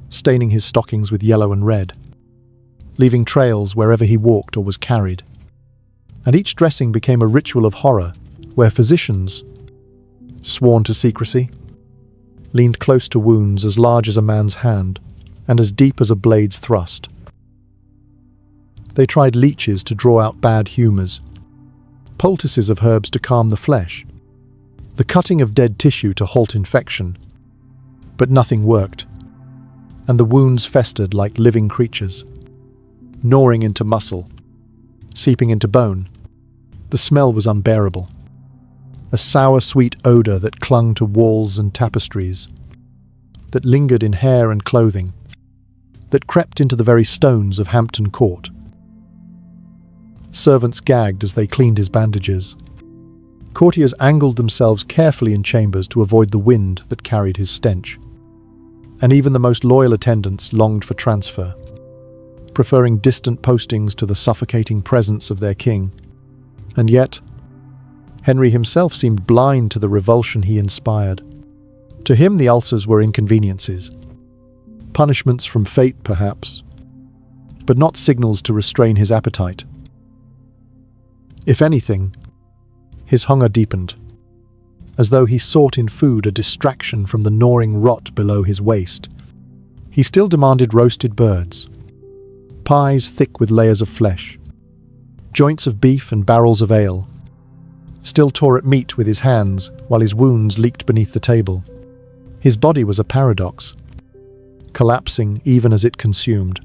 staining his stockings with yellow and red, leaving trails wherever he walked or was carried. And each dressing became a ritual of horror, where physicians, sworn to secrecy, leaned close to wounds as large as a man's hand and as deep as a blade's thrust. They tried leeches to draw out bad humours, poultices of herbs to calm the flesh, the cutting of dead tissue to halt infection. But nothing worked, and the wounds festered like living creatures, gnawing into muscle, seeping into bone. The smell was unbearable, a sour, sweet odour that clung to walls and tapestries, that lingered in hair and clothing, that crept into the very stones of Hampton Court. Servants gagged as they cleaned his bandages. Courtiers angled themselves carefully in chambers to avoid the wind that carried his stench. And even the most loyal attendants longed for transfer, preferring distant postings to the suffocating presence of their king. And yet, Henry himself seemed blind to the revulsion he inspired. To him, the ulcers were inconveniences, punishments from fate perhaps, but not signals to restrain his appetite. If anything, his hunger deepened, as though he sought in food a distraction from the gnawing rot below his waist. He still demanded roasted birds, pies thick with layers of flesh, joints of beef and barrels of ale, still tore at meat with his hands while his wounds leaked beneath the table. His body was a paradox, collapsing even as it consumed,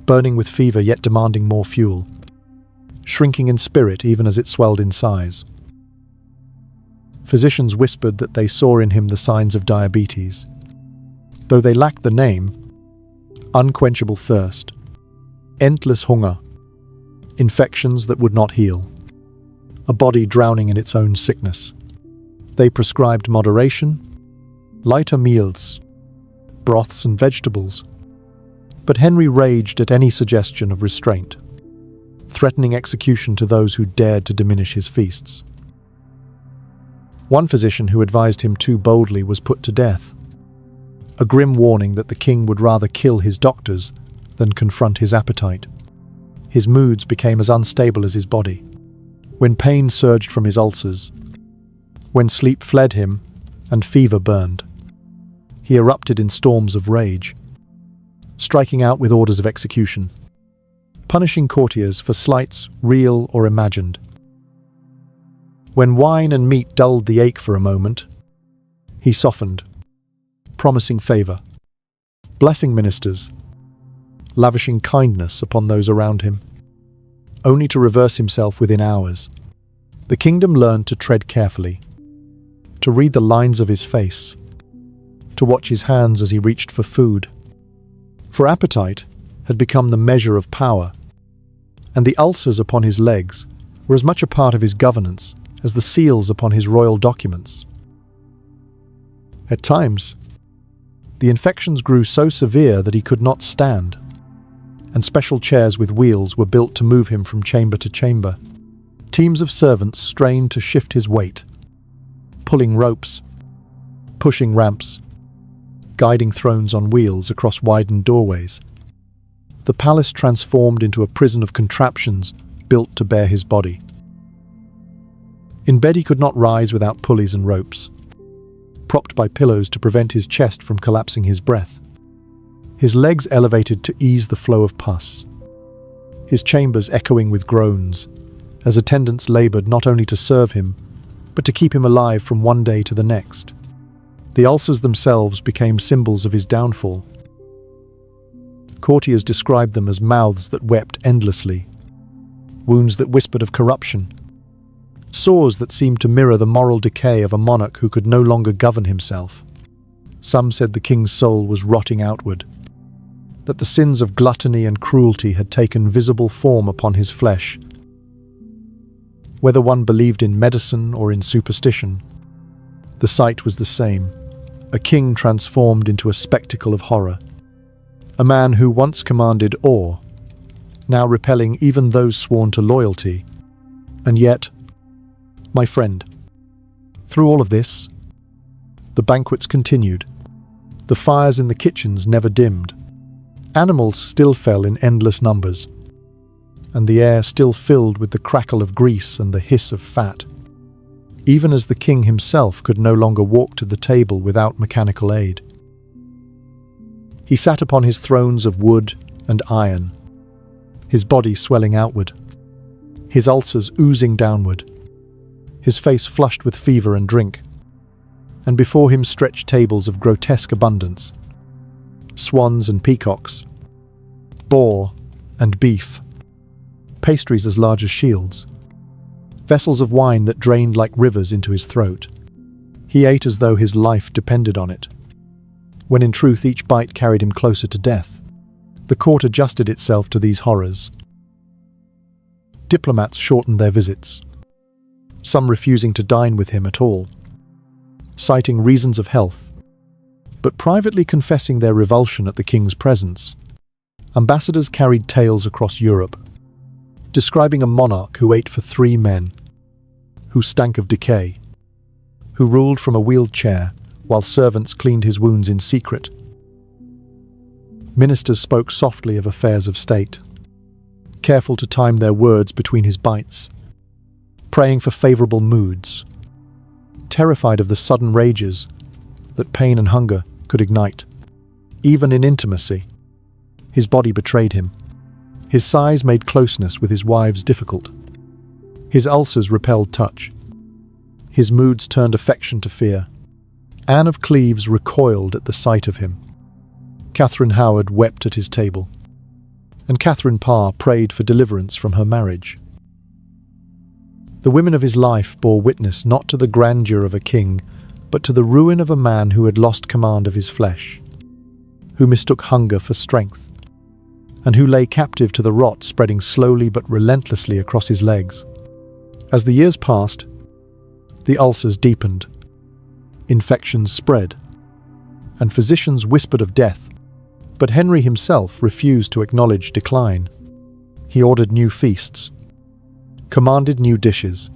burning with fever yet demanding more fuel, shrinking in spirit even as it swelled in size. Physicians whispered that they saw in him the signs of diabetes, though they lacked the name: unquenchable thirst, endless hunger, infections that would not heal, a body drowning in its own sickness. They prescribed moderation, lighter meals, broths and vegetables. But Henry raged at any suggestion of restraint, threatening execution to those who dared to diminish his feasts. One physician who advised him too boldly was put to death, a grim warning that the king would rather kill his doctors than confront his appetite. His moods became as unstable as his body. When pain surged from his ulcers, when sleep fled him and fever burned, he erupted in storms of rage, striking out with orders of execution, punishing courtiers for slights real or imagined. When wine and meat dulled the ache for a moment, he softened, promising favour, blessing ministers, lavishing kindness upon those around him, only to reverse himself within hours. The kingdom learned to tread carefully, to read the lines of his face, to watch his hands as he reached for food. For appetite had become the measure of power, and the ulcers upon his legs were as much a part of his governance as the seals upon his royal documents. At times, the infections grew so severe that he could not stand, and special chairs with wheels were built to move him from chamber to chamber. Teams of servants strained to shift his weight, pulling ropes, pushing ramps, guiding thrones on wheels across widened doorways. The palace transformed into a prison of contraptions built to bear his body. In bed he could not rise without pulleys and ropes, propped by pillows to prevent his chest from collapsing his breath. His legs elevated to ease the flow of pus, his chambers echoing with groans, as attendants laboured not only to serve him, but to keep him alive from one day to the next. The ulcers themselves became symbols of his downfall. Courtiers described them as mouths that wept endlessly, wounds that whispered of corruption, sores that seemed to mirror the moral decay of a monarch who could no longer govern himself. Some said the king's soul was rotting outward, that the sins of gluttony and cruelty had taken visible form upon his flesh. Whether one believed in medicine or in superstition, the sight was the same: a king transformed into a spectacle of horror. A man who once commanded awe, now repelling even those sworn to loyalty. And yet, my friend, through all of this, the banquets continued. The fires in the kitchens never dimmed. Animals still fell in endless numbers, and the air still filled with the crackle of grease and the hiss of fat, even as the king himself could no longer walk to the table without mechanical aid. He sat upon his thrones of wood and iron, his body swelling outward, his ulcers oozing downward, his face flushed with fever and drink, and before him stretched tables of grotesque abundance, swans and peacocks, boar and beef, pastries as large as shields, vessels of wine that drained like rivers into his throat. He ate as though his life depended on it, when in truth each bite carried him closer to death. The court adjusted itself to these horrors. Diplomats shortened their visits, some refusing to dine with him at all, citing reasons of health, but privately confessing their revulsion at the king's presence. Ambassadors carried tales across Europe, describing a monarch who ate for 3 men, who stank of decay, who ruled from a wheeled chair while servants cleaned his wounds in secret. Ministers spoke softly of affairs of state, careful to time their words between his bites, praying for favorable moods, terrified of the sudden rages that pain and hunger could ignite. Even in intimacy, his body betrayed him. His size made closeness with his wives difficult. His ulcers repelled touch. His moods turned affection to fear. Anne of Cleves recoiled at the sight of him. Catherine Howard wept at his table, and Catherine Parr prayed for deliverance from her marriage. The women of his life bore witness not to the grandeur of a king, but to the ruin of a man who had lost command of his flesh, who mistook hunger for strength, and who lay captive to the rot spreading slowly but relentlessly across his legs. As the years passed, the ulcers deepened, infections spread, and physicians whispered of death. But Henry himself refused to acknowledge decline. He ordered new feasts, commanded new dishes,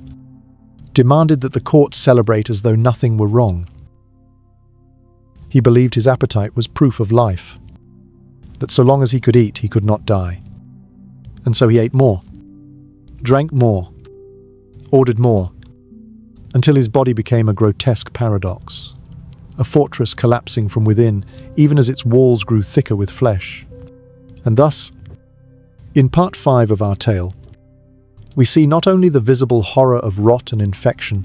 demanded that the court celebrate as though nothing were wrong. He believed his appetite was proof of life, that so long as he could eat, he could not die. And so he ate more, drank more, ordered more, until his body became a grotesque paradox, a fortress collapsing from within, even as its walls grew thicker with flesh. And thus, in part 5 of our tale, we see not only the visible horror of rot and infection,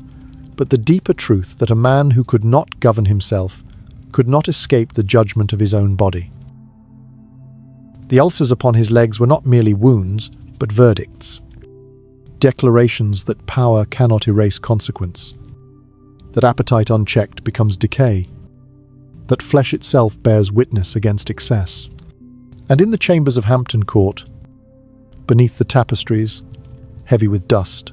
but the deeper truth that a man who could not govern himself could not escape the judgment of his own body. The ulcers upon his legs were not merely wounds, but verdicts, declarations that power cannot erase consequence, that appetite unchecked becomes decay, that flesh itself bears witness against excess. And in the chambers of Hampton Court, beneath the tapestries, heavy with dust,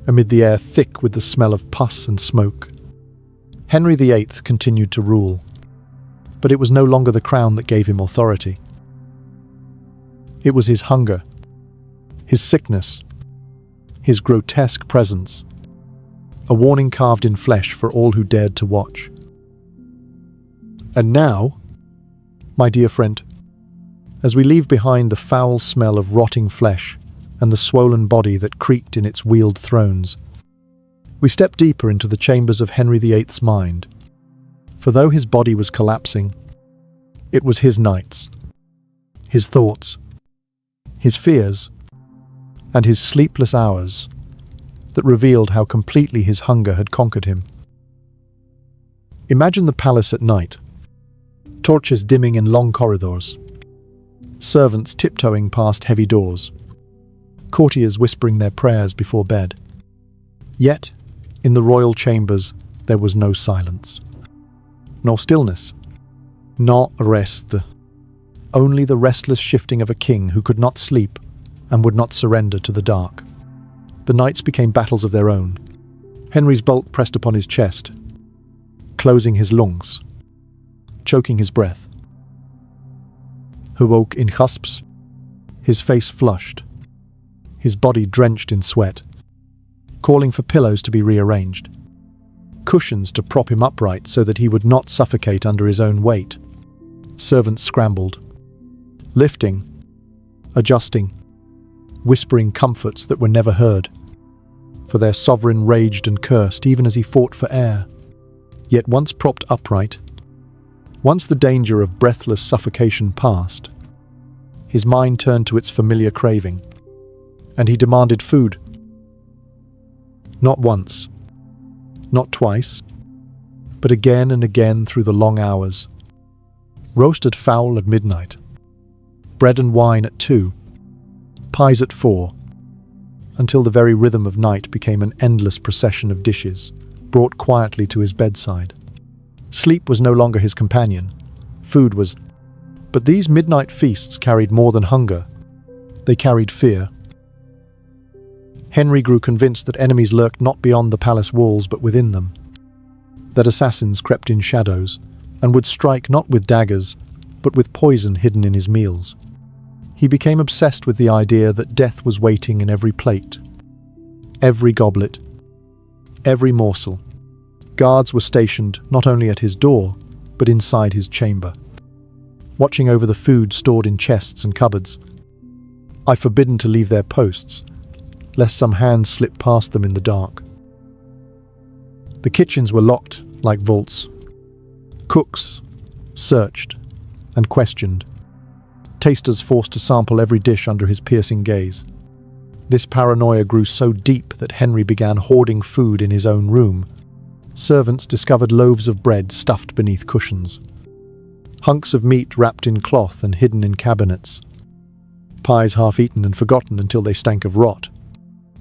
amid the air thick with the smell of pus and smoke, Henry VIII continued to rule, but it was no longer the crown that gave him authority. It was his hunger, his sickness, his grotesque presence, a warning carved in flesh for all who dared to watch. And now, my dear friend, as we leave behind the foul smell of rotting flesh and the swollen body that creaked in its wheeled thrones, we step deeper into the chambers of Henry VIII's mind. For though his body was collapsing, it was his nights, his thoughts, his fears, and his sleepless hours that revealed how completely his hunger had conquered him. Imagine the palace at night, torches dimming in long corridors, servants tiptoeing past heavy doors, courtiers whispering their prayers before bed. Yet, in the royal chambers, there was no silence, nor stillness, nor rest, only the restless shifting of a king who could not sleep and would not surrender to the dark. The nights became battles of their own. Henry's bulk pressed upon his chest, closing his lungs, choking his breath. He woke in husps, his face flushed, his body drenched in sweat, calling for pillows to be rearranged, cushions to prop him upright so that he would not suffocate under his own weight. Servants scrambled, lifting, adjusting, whispering comforts that were never heard. For their sovereign raged and cursed even as he fought for air. Yet once propped upright, once the danger of breathless suffocation passed, his mind turned to its familiar craving, and he demanded food. Not once, not twice, but again and again through the long hours. Roasted fowl at midnight, bread and wine at 2, pies at 4, until the very rhythm of night became an endless procession of dishes, brought quietly to his bedside. Sleep was no longer his companion. Food was. But these midnight feasts carried more than hunger. They carried fear. Henry grew convinced that enemies lurked not beyond the palace walls but within them, that assassins crept in shadows and would strike not with daggers but with poison hidden in his meals. He became obsessed with the idea that death was waiting in every plate, every goblet, every morsel. Guards were stationed not only at his door but inside his chamber, watching over the food stored in chests and cupboards, forbidden to leave their posts, lest some hand slip past them in the dark. The kitchens were locked like vaults. Cooks searched and questioned, tasters forced to sample every dish under his piercing gaze. This paranoia grew so deep that Henry began hoarding food in his own room. Servants discovered loaves of bread stuffed beneath cushions, hunks of meat wrapped in cloth and hidden in cabinets, pies half-eaten and forgotten until they stank of rot.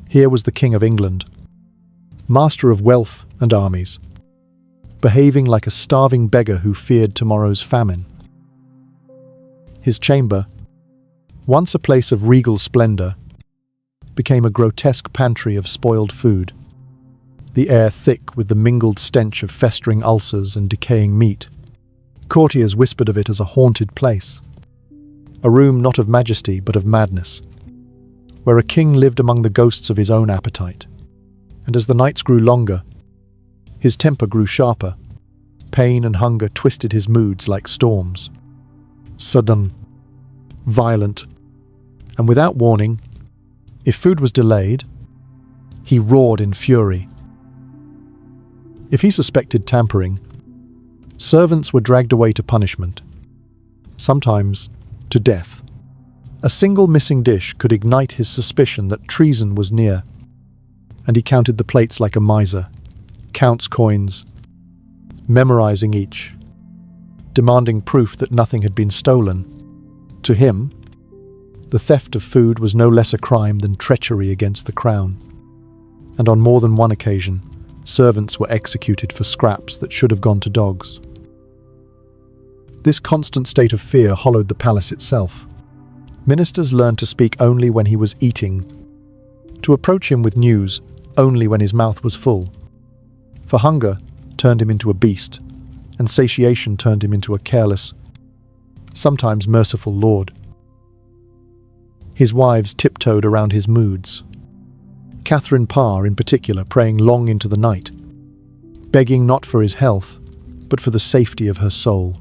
Here was the King of England, master of wealth and armies, behaving like a starving beggar who feared tomorrow's famine. His chamber, once a place of regal splendor, became a grotesque pantry of spoiled food, the air thick with the mingled stench of festering ulcers and decaying meat. Courtiers whispered of it as a haunted place, a room not of majesty but of madness, where a king lived among the ghosts of his own appetite. And as the nights grew longer, his temper grew sharper. Pain and hunger twisted his moods like storms. Sudden, violent, and without warning, if food was delayed, he roared in fury. If he suspected tampering, servants were dragged away to punishment, sometimes to death. A single missing dish could ignite his suspicion that treason was near, and he counted the plates like a miser, counts coins, memorizing each, demanding proof that nothing had been stolen. To him, the theft of food was no less a crime than treachery against the crown, and on more than one occasion, servants were executed for scraps that should have gone to dogs. This constant state of fear hollowed the palace itself. Ministers learned to speak only when he was eating, to approach him with news only when his mouth was full. For hunger turned him into a beast, and satiation turned him into a careless, sometimes merciful lord. His wives tiptoed around his moods, Catherine Parr in particular praying long into the night, begging not for his health, but for the safety of her soul.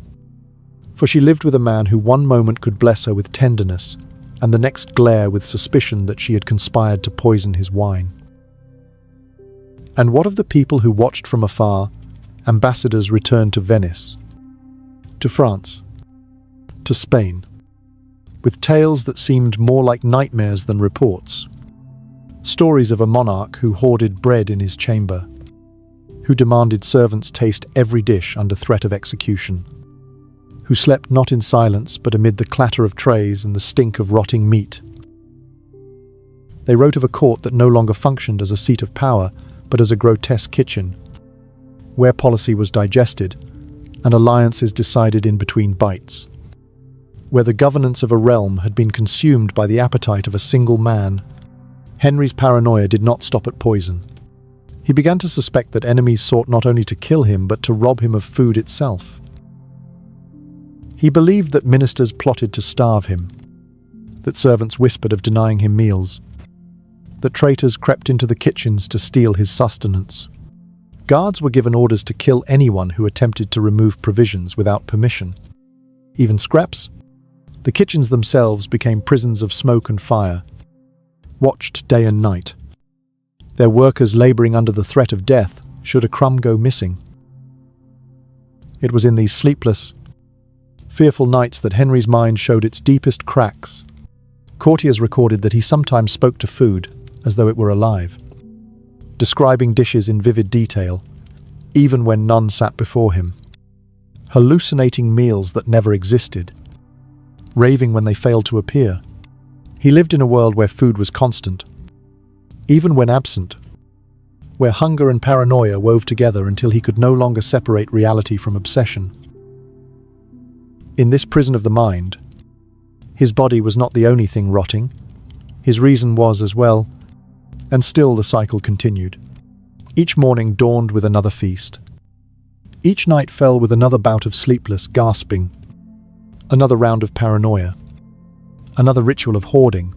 For she lived with a man who one moment could bless her with tenderness, and the next glare with suspicion that she had conspired to poison his wine. And what of the people who watched from afar, ambassadors returned to Venice, to France, to Spain, with tales that seemed more like nightmares than reports? Stories of a monarch who hoarded bread in his chamber, who demanded servants taste every dish under threat of execution, who slept not in silence but amid the clatter of trays and the stink of rotting meat. They wrote of a court that no longer functioned as a seat of power but as a grotesque kitchen, where policy was digested and alliances decided in between bites, where the governance of a realm had been consumed by the appetite of a single man. Henry's paranoia did not stop at poison. He began to suspect that enemies sought not only to kill him but to rob him of food itself. He believed that ministers plotted to starve him, that servants whispered of denying him meals, that traitors crept into the kitchens to steal his sustenance. Guards were given orders to kill anyone who attempted to remove provisions without permission, even scraps. The kitchens themselves became prisons of smoke and fire, watched day and night, their workers laboring under the threat of death should a crumb go missing. It was in these sleepless, Fearful nights that Henry's mind showed its deepest cracks. Courtiers recorded that he sometimes spoke to food as though it were alive, describing dishes in vivid detail, even when none sat before him, hallucinating meals that never existed, raving when they failed to appear. He lived in a world where food was constant, even when absent, where hunger and paranoia wove together until he could no longer separate reality from obsession. In this prison of the mind, his body was not the only thing rotting. His reason was as well, and still the cycle continued. Each morning dawned with another feast. Each night fell with another bout of sleepless gasping, another round of paranoia, another ritual of hoarding.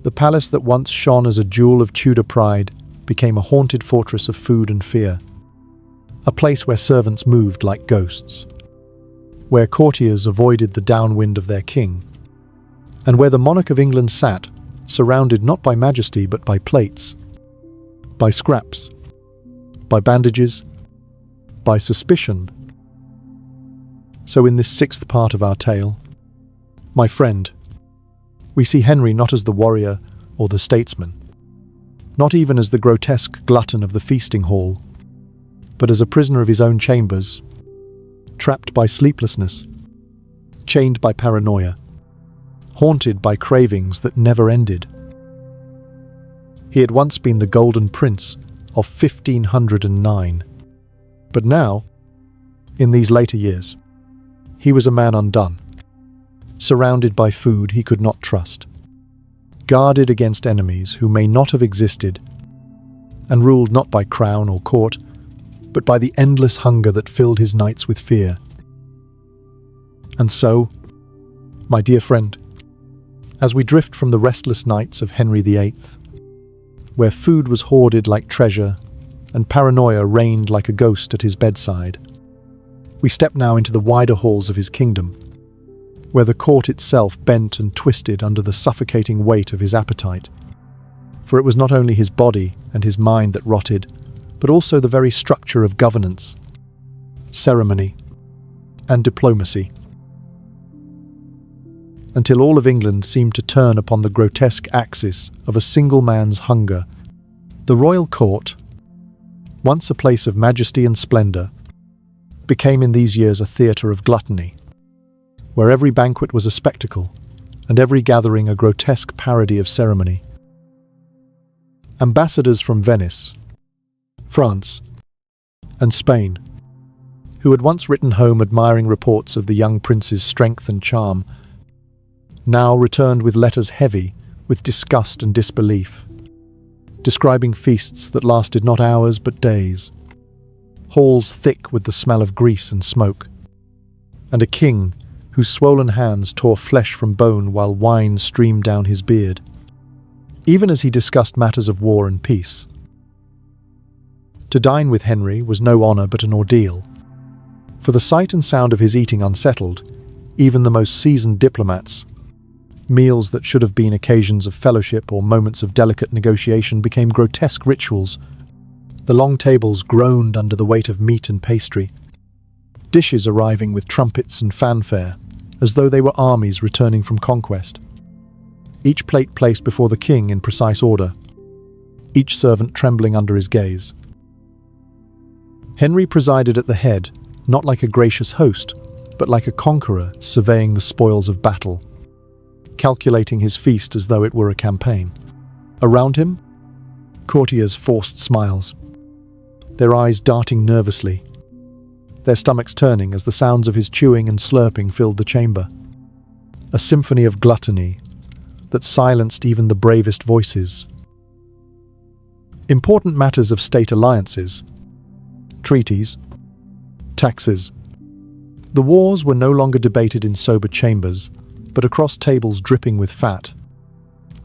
The palace that once shone as a jewel of Tudor pride became a haunted fortress of food and fear, a place where servants moved like ghosts, where courtiers avoided the downwind of their king, and where the monarch of England sat, surrounded not by majesty but by plates, by scraps, by bandages, by suspicion. So in this sixth part of our tale, my friend, we see Henry not as the warrior or the statesman, not even as the grotesque glutton of the feasting hall, but as a prisoner of his own chambers, trapped by sleeplessness, chained by paranoia, haunted by cravings that never ended. He had once been the Golden Prince of 1509, but now, in these later years, he was a man undone, surrounded by food he could not trust, guarded against enemies who may not have existed, and ruled not by crown or court, but by the endless hunger that filled his nights with fear. And so, my dear friend, as we drift from the restless nights of Henry VIII, where food was hoarded like treasure and paranoia reigned like a ghost at his bedside, we step now into the wider halls of his kingdom, where the court itself bent and twisted under the suffocating weight of his appetite. For it was not only his body and his mind that rotted, but also the very structure of governance, ceremony, and diplomacy, until all of England seemed to turn upon the grotesque axis of a single man's hunger. The royal court, once a place of majesty and splendor, became in these years a theatre of gluttony, where every banquet was a spectacle and every gathering a grotesque parody of ceremony. Ambassadors from Venice, France, and Spain, who had once written home admiring reports of the young prince's strength and charm, now returned with letters heavy with disgust and disbelief, describing feasts that lasted not hours but days, halls thick with the smell of grease and smoke, and a king whose swollen hands tore flesh from bone while wine streamed down his beard, even as he discussed matters of war and peace. To dine with Henry was no honour but an ordeal. For the sight and sound of his eating unsettled even the most seasoned diplomats. Meals that should have been occasions of fellowship or moments of delicate negotiation became grotesque rituals. The long tables groaned under the weight of meat and pastry, dishes arriving with trumpets and fanfare, as though they were armies returning from conquest. Each plate placed before the king in precise order, each servant trembling under his gaze. Henry presided at the head, not like a gracious host, but like a conqueror surveying the spoils of battle, calculating his feast as though it were a campaign. Around him, courtiers forced smiles, their eyes darting nervously, their stomachs turning as the sounds of his chewing and slurping filled the chamber. A symphony of gluttony that silenced even the bravest voices. Important matters of state alliances, treaties, taxes. The wars were no longer debated in sober chambers, but across tables dripping with fat,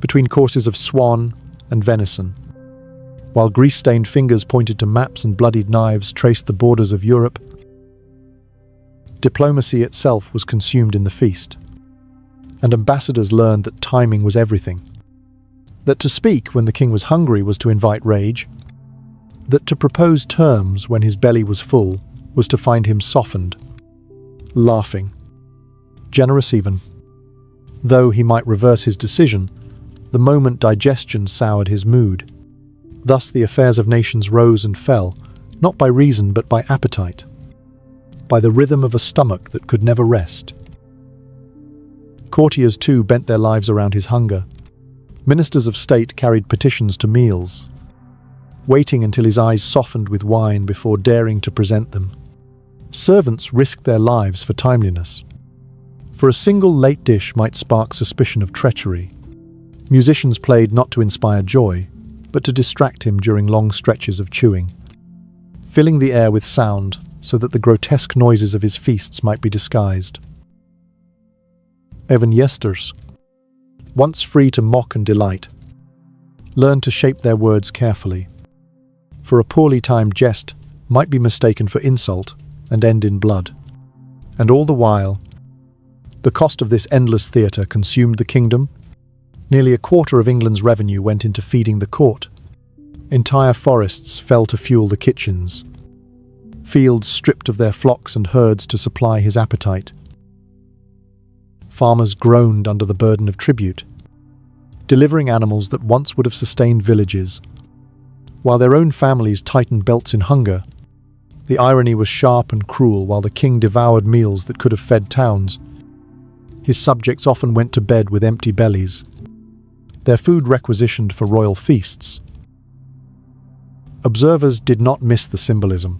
between courses of swan and venison, while grease-stained fingers pointed to maps and bloodied knives traced the borders of Europe. Diplomacy itself was consumed in the feast, and ambassadors learned that timing was everything, that to speak when the king was hungry was to invite rage, that to propose terms when his belly was full was to find him softened, laughing. Generous even. Though he might reverse his decision, the moment digestion soured his mood. Thus the affairs of nations rose and fell, not by reason but by appetite, by the rhythm of a stomach that could never rest. Courtiers too bent their lives around his hunger. Ministers of state carried petitions to meals, waiting until his eyes softened with wine before daring to present them. Servants risked their lives for timeliness. For a single late dish might spark suspicion of treachery. Musicians played not to inspire joy, but to distract him during long stretches of chewing, filling the air with sound so that the grotesque noises of his feasts might be disguised. Even jesters, once free to mock and delight, learned to shape their words carefully, for a poorly timed jest might be mistaken for insult and end in blood. And all the while, the cost of this endless theatre consumed the kingdom. Nearly a quarter of England's revenue went into feeding the court. Entire forests fell to fuel the kitchens. Fields stripped of their flocks and herds to supply his appetite. Farmers groaned under the burden of tribute, delivering animals that once would have sustained villages. While their own families tightened belts in hunger, the irony was sharp and cruel. While the king devoured meals that could have fed towns, his subjects often went to bed with empty bellies, their food requisitioned for royal feasts. Observers did not miss the symbolism,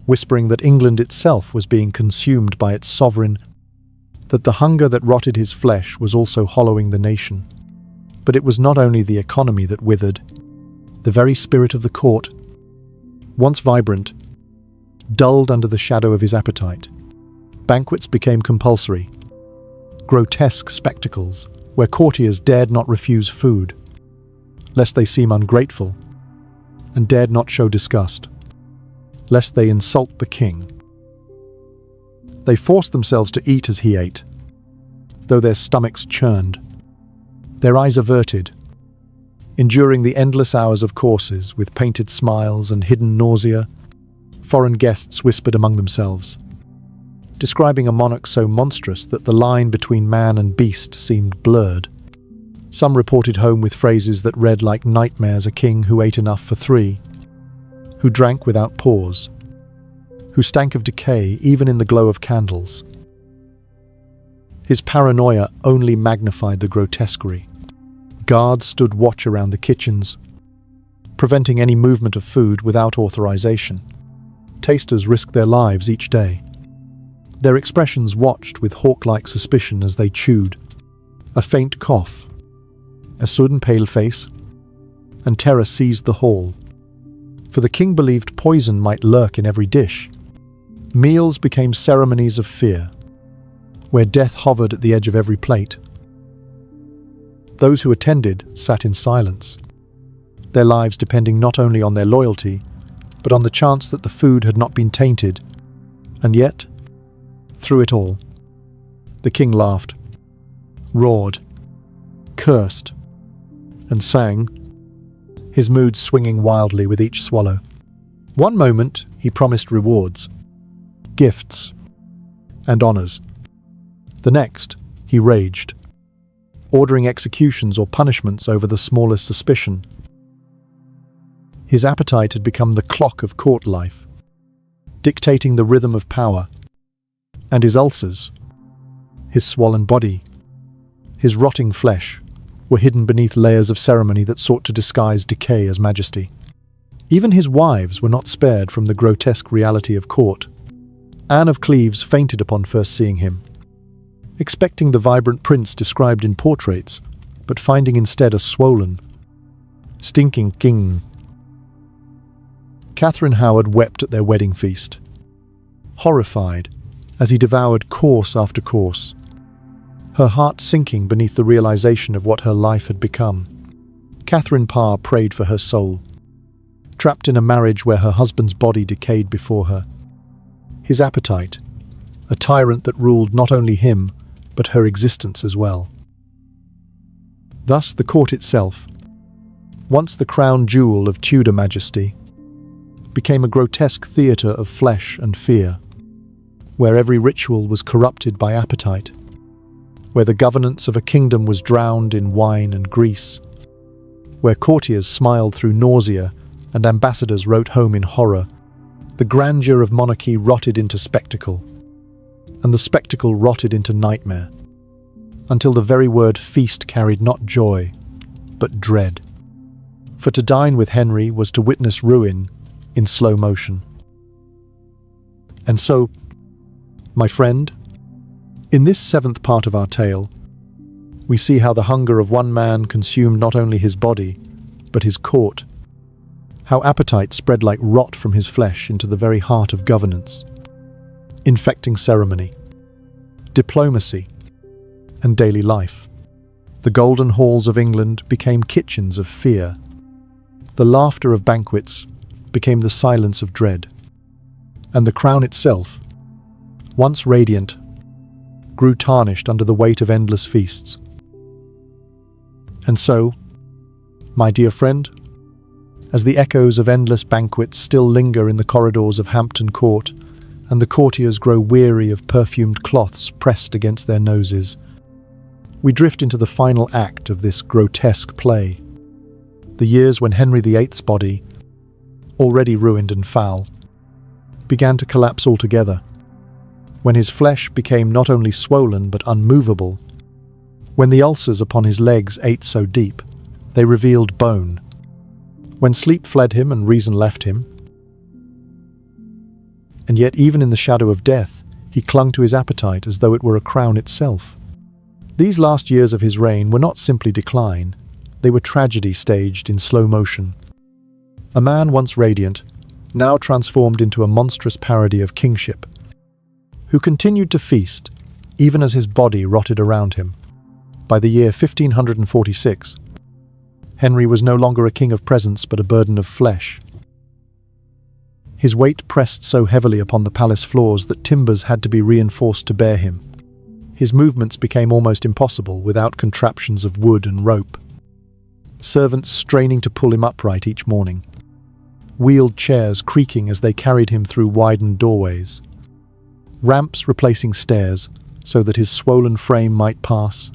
whispering that England itself was being consumed by its sovereign, that the hunger that rotted his flesh was also hollowing the nation. But it was not only the economy that withered. The very spirit of the court, once vibrant, dulled under the shadow of his appetite. Banquets became compulsory, grotesque spectacles where courtiers dared not refuse food, lest they seem ungrateful, and dared not show disgust, lest they insult the king. They forced themselves to eat as he ate, though their stomachs churned, their eyes averted, enduring the endless hours of courses with painted smiles and hidden nausea. Foreign guests whispered among themselves, describing a monarch so monstrous that the line between man and beast seemed blurred. Some reported home with phrases that read like nightmares: a king who ate enough for three, who drank without pause, who stank of decay even in the glow of candles. His paranoia only magnified the grotesquerie. Guards stood watch around the kitchens, preventing any movement of food without authorization. Tasters risked their lives each day. Their expressions watched with hawk-like suspicion as they chewed. A faint cough, a sudden pale face, and terror seized the hall. For the king believed poison might lurk in every dish. Meals became ceremonies of fear, where death hovered at the edge of every plate. Those who attended sat in silence, their lives depending not only on their loyalty, but on the chance that the food had not been tainted. And yet, through it all, the king laughed, roared, cursed, and sang, his mood swinging wildly with each swallow. One moment he promised rewards, gifts, and honors. The next he raged, ordering executions or punishments over the smallest suspicion. His appetite had become the clock of court life, dictating the rhythm of power. And his ulcers, his swollen body, his rotting flesh, were hidden beneath layers of ceremony that sought to disguise decay as majesty. Even his wives were not spared from the grotesque reality of court. Anne of Cleves fainted upon first seeing him, expecting the vibrant prince described in portraits, but finding instead a swollen, stinking king. Catherine Howard wept at their wedding feast, horrified as he devoured course after course, her heart sinking beneath the realization of what her life had become. Catherine Parr prayed for her soul, trapped in a marriage where her husband's body decayed before her. His appetite, a tyrant that ruled not only him, but her existence as well. Thus the court itself, once the crown jewel of Tudor majesty, became a grotesque theatre of flesh and fear, where every ritual was corrupted by appetite, where the governance of a kingdom was drowned in wine and grease, where courtiers smiled through nausea and ambassadors wrote home in horror. The grandeur of monarchy rotted into spectacle, and the spectacle rotted into nightmare, until the very word feast carried not joy, but dread. For to dine with Henry was to witness ruin in slow motion. And so, my friend, in this seventh part of our tale, we see how the hunger of one man consumed not only his body, but his court, how appetite spread like rot from his flesh into the very heart of governance, infecting ceremony, diplomacy, and daily life. The golden halls of England became kitchens of fear. The laughter of banquets became the silence of dread. And the crown itself, once radiant, grew tarnished under the weight of endless feasts. And so, my dear friend, as the echoes of endless banquets still linger in the corridors of Hampton Court, and the courtiers grow weary of perfumed cloths pressed against their noses, we drift into the final act of this grotesque play. The years when Henry VIII's body, already ruined and foul, began to collapse altogether, when his flesh became not only swollen but unmovable, when the ulcers upon his legs ate so deep, they revealed bone, when sleep fled him and reason left him. And yet even in the shadow of death, he clung to his appetite as though it were a crown itself. These last years of his reign were not simply decline, they were tragedy staged in slow motion. A man once radiant, now transformed into a monstrous parody of kingship, who continued to feast, even as his body rotted around him. By the year 1546, Henry was no longer a king of presence but a burden of flesh. His weight pressed so heavily upon the palace floors that timbers had to be reinforced to bear him. His movements became almost impossible without contraptions of wood and rope. Servants straining to pull him upright each morning. Wheeled chairs creaking as they carried him through widened doorways. Ramps replacing stairs so that his swollen frame might pass.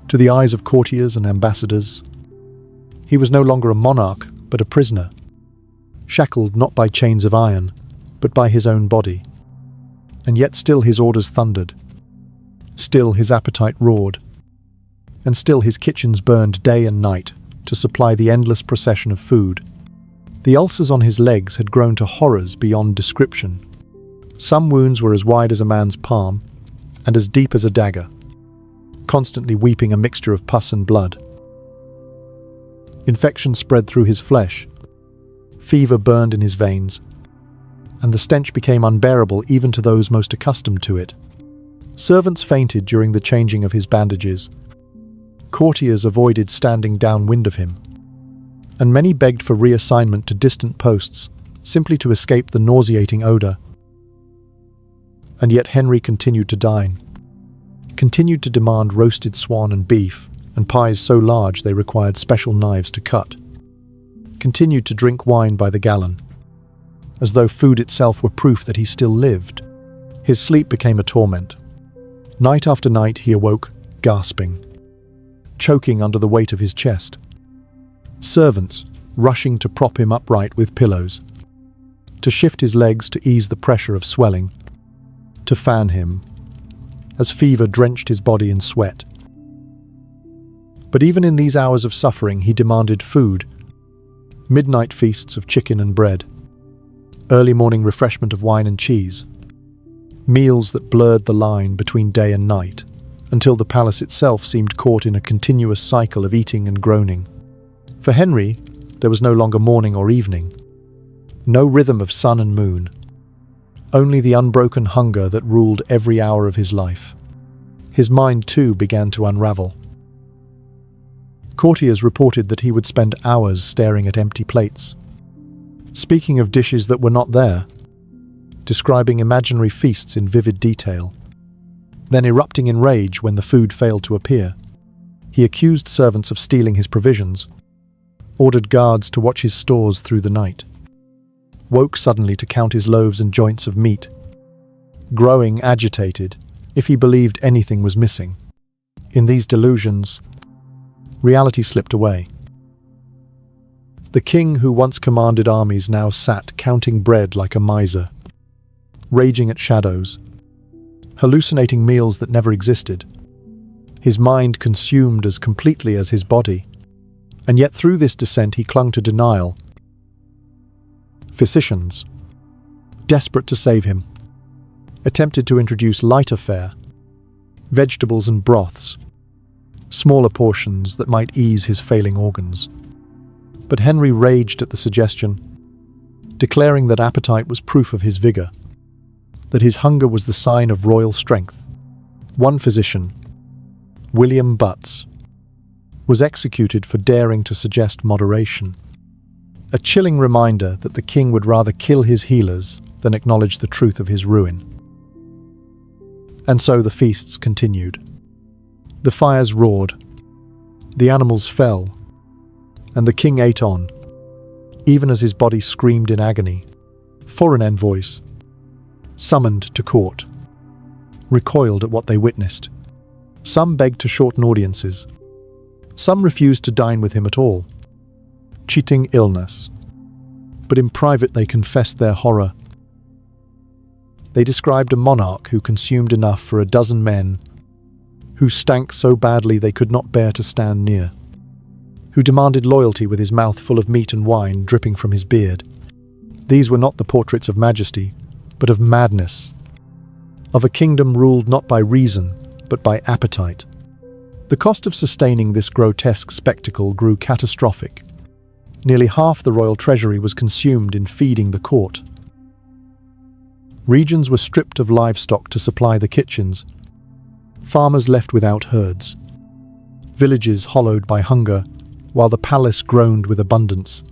To the eyes of courtiers and ambassadors, he was no longer a monarch but a prisoner, shackled not by chains of iron, but by his own body. And yet still his orders thundered, still his appetite roared, and still his kitchens burned day and night to supply the endless procession of food. The ulcers on his legs had grown to horrors beyond description. Some wounds were as wide as a man's palm, and as deep as a dagger, constantly weeping a mixture of pus and blood. Infection spread through his flesh, fever burned in his veins, and the stench became unbearable even to those most accustomed to it. Servants fainted during the changing of his bandages. Courtiers avoided standing downwind of him, and many begged for reassignment to distant posts, simply to escape the nauseating odour. And yet Henry continued to dine, continued to demand roasted swan and beef, and pies so large they required special knives to cut, continued to drink wine by the gallon, as though food itself were proof that he still lived. His sleep became a torment. Night after night he awoke, gasping, choking under the weight of his chest. Servants rushing to prop him upright with pillows, to shift his legs to ease the pressure of swelling, to fan him, as fever drenched his body in sweat. But even in these hours of suffering he demanded food, midnight feasts of chicken and bread, early morning refreshment of wine and cheese, meals that blurred the line between day and night, until the palace itself seemed caught in a continuous cycle of eating and groaning. For Henry, there was no longer morning or evening, no rhythm of sun and moon, only the unbroken hunger that ruled every hour of his life. His mind, too, began to unravel. Courtiers reported that he would spend hours staring at empty plates, speaking of dishes that were not there, describing imaginary feasts in vivid detail, then erupting in rage when the food failed to appear. He accused servants of stealing his provisions, ordered guards to watch his stores through the night, woke suddenly to count his loaves and joints of meat, growing agitated if he believed anything was missing. In these delusions, reality slipped away. The king who once commanded armies now sat counting bread like a miser, raging at shadows, hallucinating meals that never existed, his mind consumed as completely as his body. And yet through this descent he clung to denial. Physicians, desperate to save him, attempted to introduce lighter fare, vegetables and broths, smaller portions that might ease his failing organs. But Henry raged at the suggestion, declaring that appetite was proof of his vigor, that his hunger was the sign of royal strength. One physician, William Butts, was executed for daring to suggest moderation, a chilling reminder that the king would rather kill his healers than acknowledge the truth of his ruin. And so the feasts continued. The fires roared, the animals fell, and the king ate on, even as his body screamed in agony. Foreign envoys, summoned to court, recoiled at what they witnessed. Some begged to shorten audiences. Some refused to dine with him at all, cheating illness. But in private they confessed their horror. They described a monarch who consumed enough for a dozen men, who stank so badly they could not bear to stand near, who demanded loyalty with his mouth full of meat and wine dripping from his beard. These were not the portraits of majesty, but of madness, of a kingdom ruled not by reason, but by appetite. The cost of sustaining this grotesque spectacle grew catastrophic. Nearly half the royal treasury was consumed in feeding the court. Regions were stripped of livestock to supply the kitchens, farmers left without herds, villages hollowed by hunger, while the palace groaned with abundance.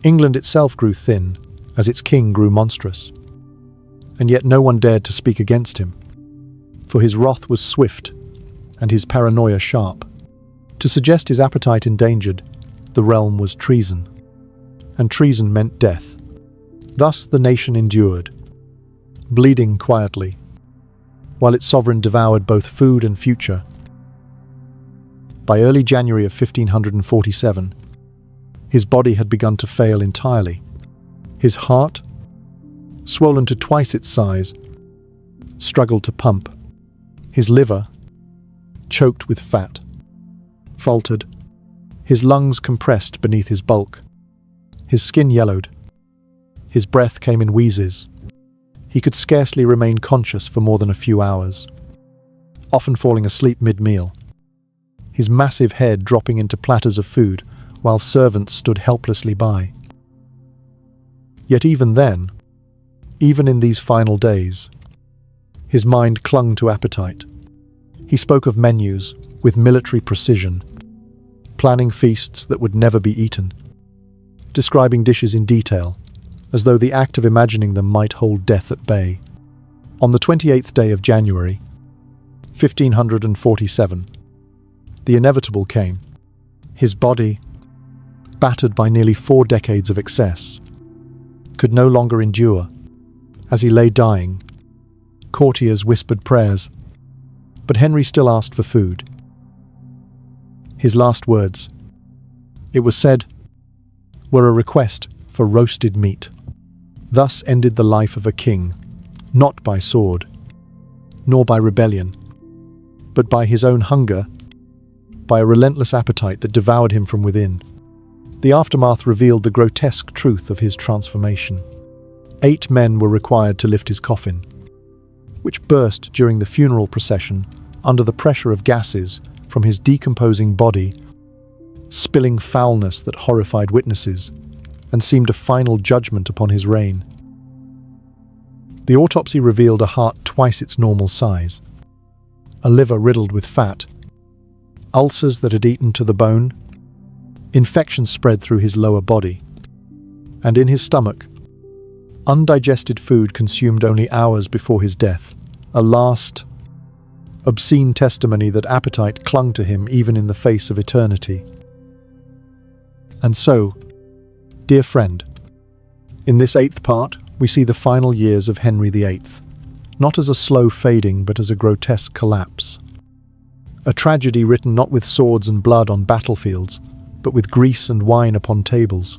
England itself grew thin, as its king grew monstrous. And yet no one dared to speak against him, for his wrath was swift and his paranoia sharp. To suggest his appetite endangered the realm was treason, and treason meant death. Thus the nation endured, bleeding quietly, while its sovereign devoured both food and future. By early January of 1547, his body had begun to fail entirely. His heart, swollen to twice its size, struggled to pump. His liver, choked with fat, faltered. His lungs compressed beneath his bulk. His skin yellowed. His breath came in wheezes. He could scarcely remain conscious for more than a few hours, often falling asleep mid-meal, his massive head dropping into platters of food while servants stood helplessly by. Yet even then, even in these final days, his mind clung to appetite. He spoke of menus with military precision, planning feasts that would never be eaten, describing dishes in detail, as though the act of imagining them might hold death at bay. On the 28th day of January, 1547, the inevitable came. His body, battered by nearly 4 decades of excess, could no longer endure. As he lay dying, courtiers whispered prayers, but Henry still asked for food. His last words, it was said, were a request for roasted meat. Thus ended the life of a king, not by sword, nor by rebellion, but by his own hunger, by a relentless appetite that devoured him from within. The aftermath revealed the grotesque truth of his transformation. 8 men were required to lift his coffin, which burst during the funeral procession under the pressure of gases from his decomposing body, spilling foulness that horrified witnesses and seemed a final judgment upon his reign. The autopsy revealed a heart twice its normal size, a liver riddled with fat, ulcers that had eaten to the bone, infection spread through his lower body, and in his stomach, undigested food consumed only hours before his death, a last, obscene testimony that appetite clung to him even in the face of eternity. And so, dear friend, in this 8th part, we see the final years of Henry VIII, not as a slow fading but as a grotesque collapse. A tragedy written not with swords and blood on battlefields, but with grease and wine upon tables.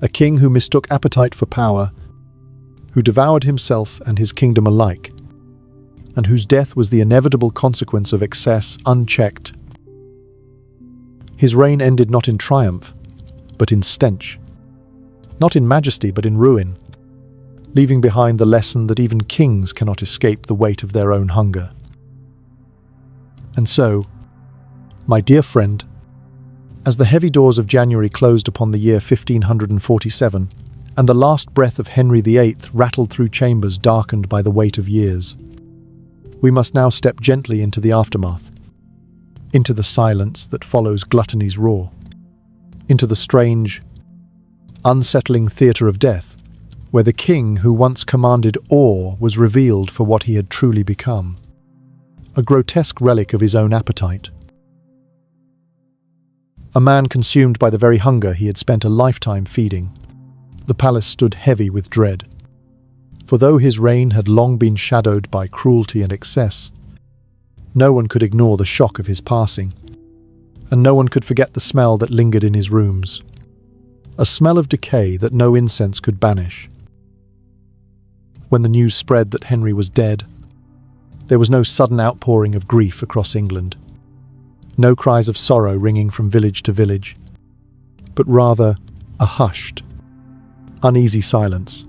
A king who mistook appetite for power, who devoured himself and his kingdom alike, and whose death was the inevitable consequence of excess unchecked. His reign ended not in triumph, but in stench. Not in majesty, but in ruin, leaving behind the lesson that even kings cannot escape the weight of their own hunger. And so, my dear friend, as the heavy doors of January closed upon the year 1547, and the last breath of Henry VIII rattled through chambers darkened by the weight of years, we must now step gently into the aftermath, into the silence that follows gluttony's roar, into the strange, unsettling theatre of death, where the king who once commanded awe was revealed for what he had truly become, a grotesque relic of his own appetite. A man consumed by the very hunger he had spent a lifetime feeding. The palace stood heavy with dread. For though his reign had long been shadowed by cruelty and excess, no one could ignore the shock of his passing, and no one could forget the smell that lingered in his rooms, a smell of decay that no incense could banish. When the news spread that Henry was dead, there was no sudden outpouring of grief across England, no cries of sorrow ringing from village to village, but rather a hushed, uneasy silence,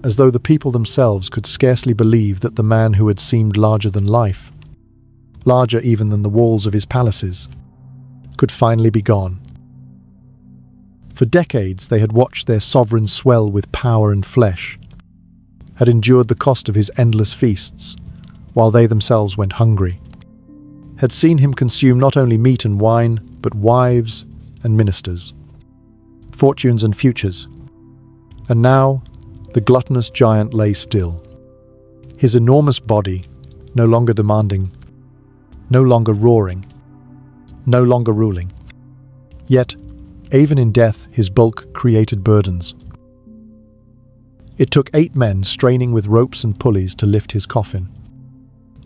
as though the people themselves could scarcely believe that the man who had seemed larger than life, larger even than the walls of his palaces, could finally be gone. For decades they had watched their sovereign swell with power and flesh, had endured the cost of his endless feasts, while they themselves went hungry, had seen him consume not only meat and wine, but wives and ministers, fortunes and futures. And now, the gluttonous giant lay still, his enormous body no longer demanding, no longer roaring, no longer ruling. Yet, even in death, his bulk created burdens. It took 8 men straining with ropes and pulleys to lift his coffin,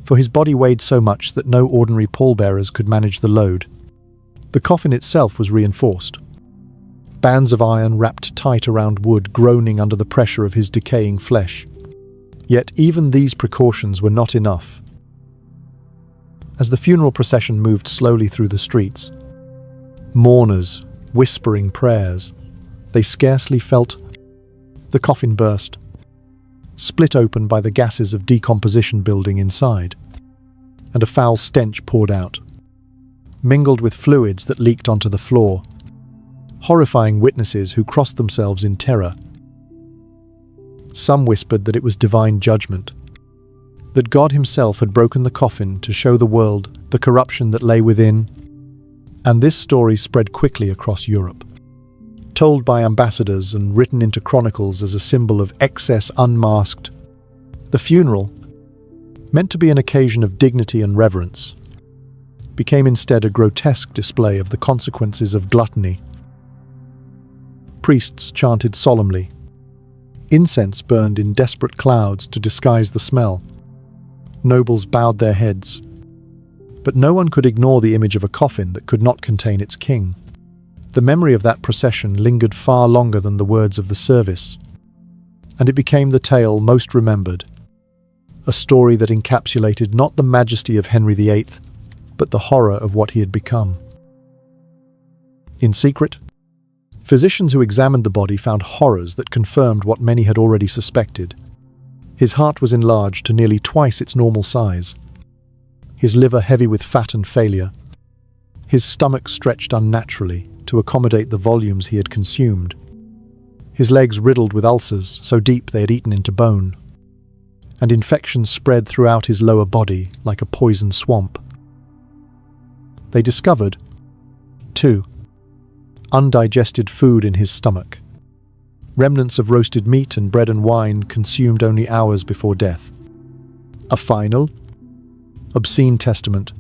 for his body weighed so much that no ordinary pallbearers could manage the load. The coffin itself was reinforced, bands of iron wrapped tight around wood groaning under the pressure of his decaying flesh. Yet even these precautions were not enough. As the funeral procession moved slowly through the streets, mourners whispering prayers, they scarcely felt the coffin burst, split open by the gases of decomposition building inside, and a foul stench poured out, mingled with fluids that leaked onto the floor, horrifying witnesses who crossed themselves in terror. Some whispered that it was divine judgment, that God himself had broken the coffin to show the world the corruption that lay within, and this story spread quickly across Europe, told by ambassadors and written into chronicles as a symbol of excess unmasked. The funeral, meant to be an occasion of dignity and reverence, became instead a grotesque display of the consequences of gluttony. Priests chanted solemnly. Incense burned in desperate clouds to disguise the smell. Nobles bowed their heads. But no one could ignore the image of a coffin that could not contain its king. The memory of that procession lingered far longer than the words of the service, and it became the tale most remembered, a story that encapsulated not the majesty of Henry VIII, but the horror of what he had become. In secret, physicians who examined the body found horrors that confirmed what many had already suspected. His heart was enlarged to nearly twice its normal size, his liver heavy with fat and failure, his stomach stretched unnaturally to accommodate the volumes he had consumed, his legs riddled with ulcers so deep they had eaten into bone, and infections spread throughout his lower body like a poison swamp. They discovered, too, undigested food in his stomach, remnants of roasted meat and bread and wine consumed only hours before death. A final, obscene testament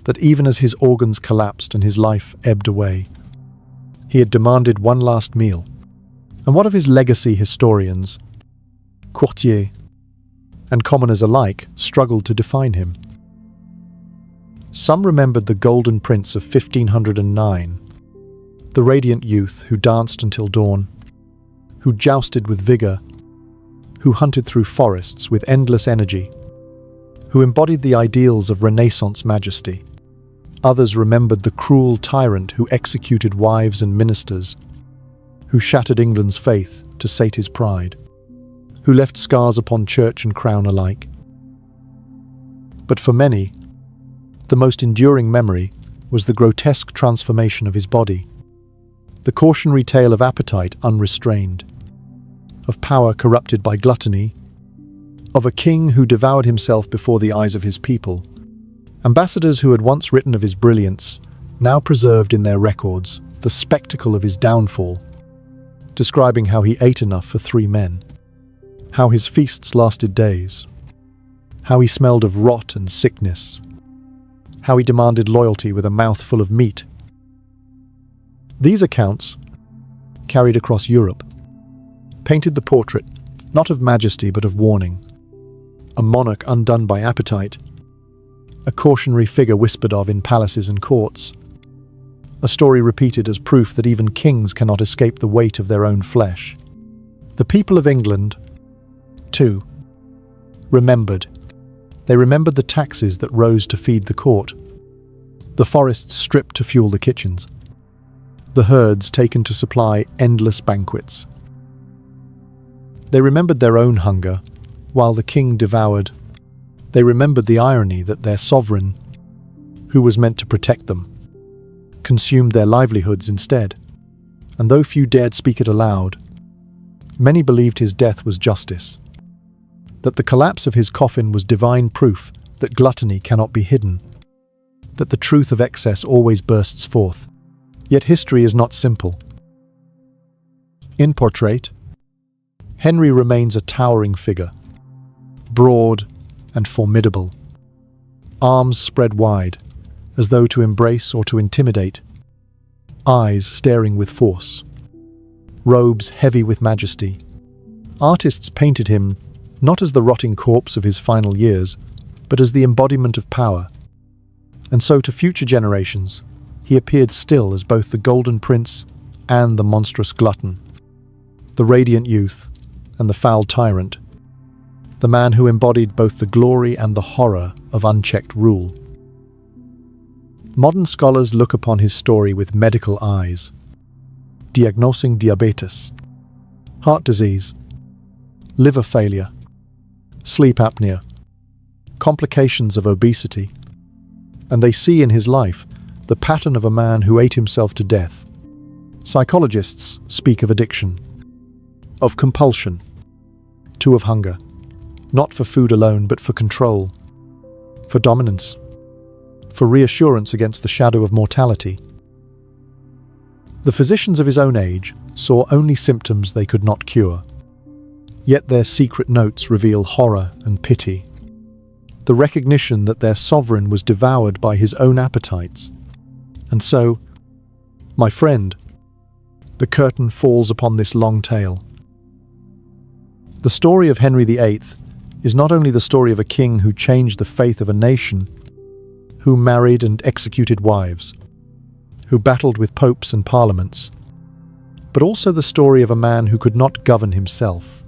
that even as his organs collapsed and his life ebbed away, he had demanded one last meal. And what of his legacy historians, courtiers, and commoners alike struggled to define him. Some remembered the Golden Prince of 1509, the radiant youth who danced until dawn, who jousted with vigor, who hunted through forests with endless energy, who embodied the ideals of Renaissance majesty. Others remembered the cruel tyrant who executed wives and ministers, who shattered England's faith to sate his pride, who left scars upon church and crown alike. But for many, the most enduring memory was the grotesque transformation of his body, the cautionary tale of appetite unrestrained, of power corrupted by gluttony, of a king who devoured himself before the eyes of his people. Ambassadors who had once written of his brilliance now preserved in their records the spectacle of his downfall, describing how he ate enough for 3 men, how his feasts lasted days, how he smelled of rot and sickness, how he demanded loyalty with a mouth full of meat. These accounts, carried across Europe, painted the portrait not of majesty but of warning, a monarch undone by appetite, a cautionary figure whispered of in palaces and courts, a story repeated as proof that even kings cannot escape the weight of their own flesh. The people of England, too, remembered. They remembered the taxes that rose to feed the court, the forests stripped to fuel the kitchens, the herds taken to supply endless banquets. They remembered their own hunger, while the king devoured. They remembered the irony that their sovereign, who was meant to protect them, consumed their livelihoods instead. And though few dared speak it aloud, many believed his death was justice, that the collapse of his coffin was divine proof that gluttony cannot be hidden, that the truth of excess always bursts forth. Yet history is not simple. In portrait, Henry remains a towering figure, broad and formidable, arms spread wide, as though to embrace or to intimidate, eyes staring with force, robes heavy with majesty. Artists painted him not as the rotting corpse of his final years, but as the embodiment of power. And so to future generations, he appeared still as both the Golden Prince and the monstrous glutton, the radiant youth and the foul tyrant, the man who embodied both the glory and the horror of unchecked rule. Modern scholars look upon his story with medical eyes, diagnosing diabetes, heart disease, liver failure, sleep apnea, complications of obesity, and they see in his life the pattern of a man who ate himself to death. Psychologists speak of addiction, of compulsion, too of hunger, not for food alone but for control, for dominance, for reassurance against the shadow of mortality. The physicians of his own age saw only symptoms they could not cure, yet their secret notes reveal horror and pity, the recognition that their sovereign was devoured by his own appetites. And so, my friend, the curtain falls upon this long tale. The story of Henry VIII is not only the story of a king who changed the faith of a nation, who married and executed wives, who battled with popes and parliaments, but also the story of a man who could not govern himself,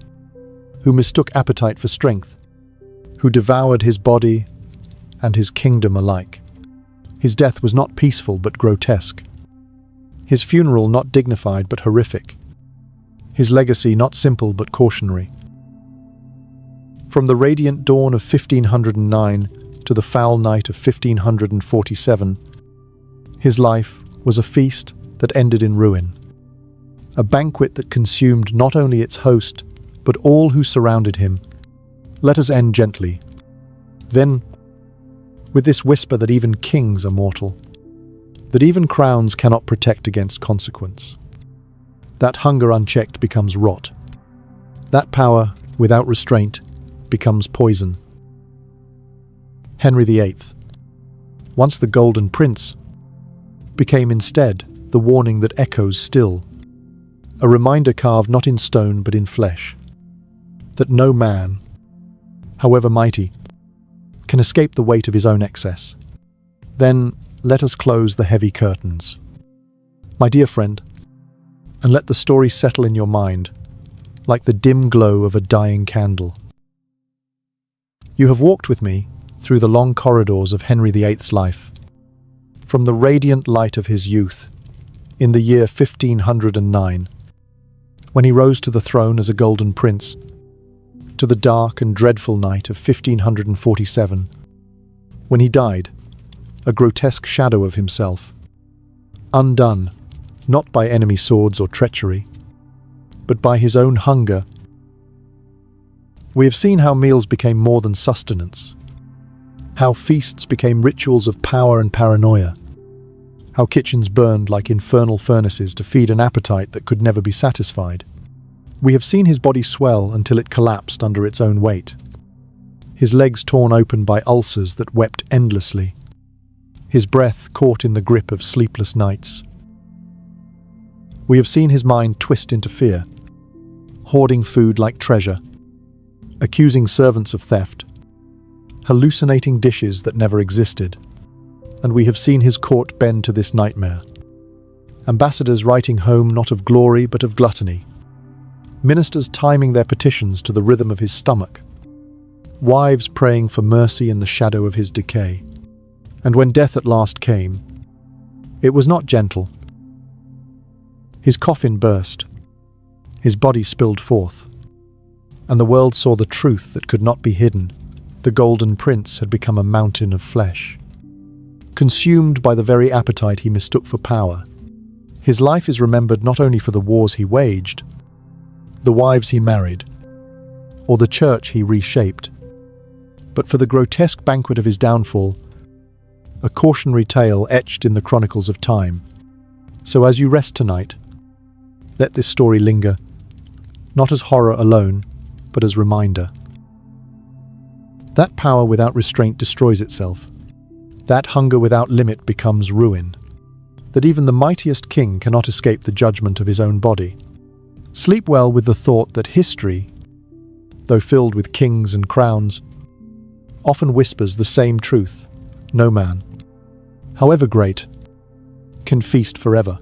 who mistook appetite for strength, who devoured his body and his kingdom alike. His death was not peaceful but grotesque. His funeral not dignified but horrific. His legacy not simple but cautionary. From the radiant dawn of 1509 to the foul night of 1547, his life was a feast that ended in ruin, a banquet that consumed not only its host, but all who surrounded him. Let us end gently. Then, with this whisper that even kings are mortal, that even crowns cannot protect against consequence. That hunger unchecked becomes rot. That power, without restraint, becomes poison. Henry VIII, once the Golden Prince, became instead the warning that echoes still, a reminder carved not in stone but in flesh, that no man, however mighty, can escape the weight of his own excess. Then let us close the heavy curtains, my dear friend, and let the story settle in your mind like the dim glow of a dying candle. You have walked with me through the long corridors of Henry VIII's life, from the radiant light of his youth in the year 1509, when he rose to the throne as a golden prince, to the dark and dreadful night of 1547, when he died, a grotesque shadow of himself, undone not by enemy swords or treachery, but by his own hunger. We have seen how meals became more than sustenance, how feasts became rituals of power and paranoia, how kitchens burned like infernal furnaces to feed an appetite that could never be satisfied. We have seen his body swell until it collapsed under its own weight, his legs torn open by ulcers that wept endlessly, his breath caught in the grip of sleepless nights. We have seen his mind twist into fear, hoarding food like treasure, accusing servants of theft, hallucinating dishes that never existed, and we have seen his court bend to this nightmare. Ambassadors writing home not of glory but of gluttony, ministers timing their petitions to the rhythm of his stomach, wives praying for mercy in the shadow of his decay. And when death at last came, it was not gentle. His coffin burst, his body spilled forth, and the world saw the truth that could not be hidden. The golden prince had become a mountain of flesh, consumed by the very appetite he mistook for power. His life is remembered not only for the wars he waged, the wives he married, or the church he reshaped, but for the grotesque banquet of his downfall, a cautionary tale etched in the chronicles of time. So as you rest tonight, let this story linger, not as horror alone, but as reminder. That power without restraint destroys itself. That hunger without limit becomes ruin. That even the mightiest king cannot escape the judgment of his own body. Sleep well with the thought that history, though filled with kings and crowns, often whispers the same truth. No man, however great, can feast forever.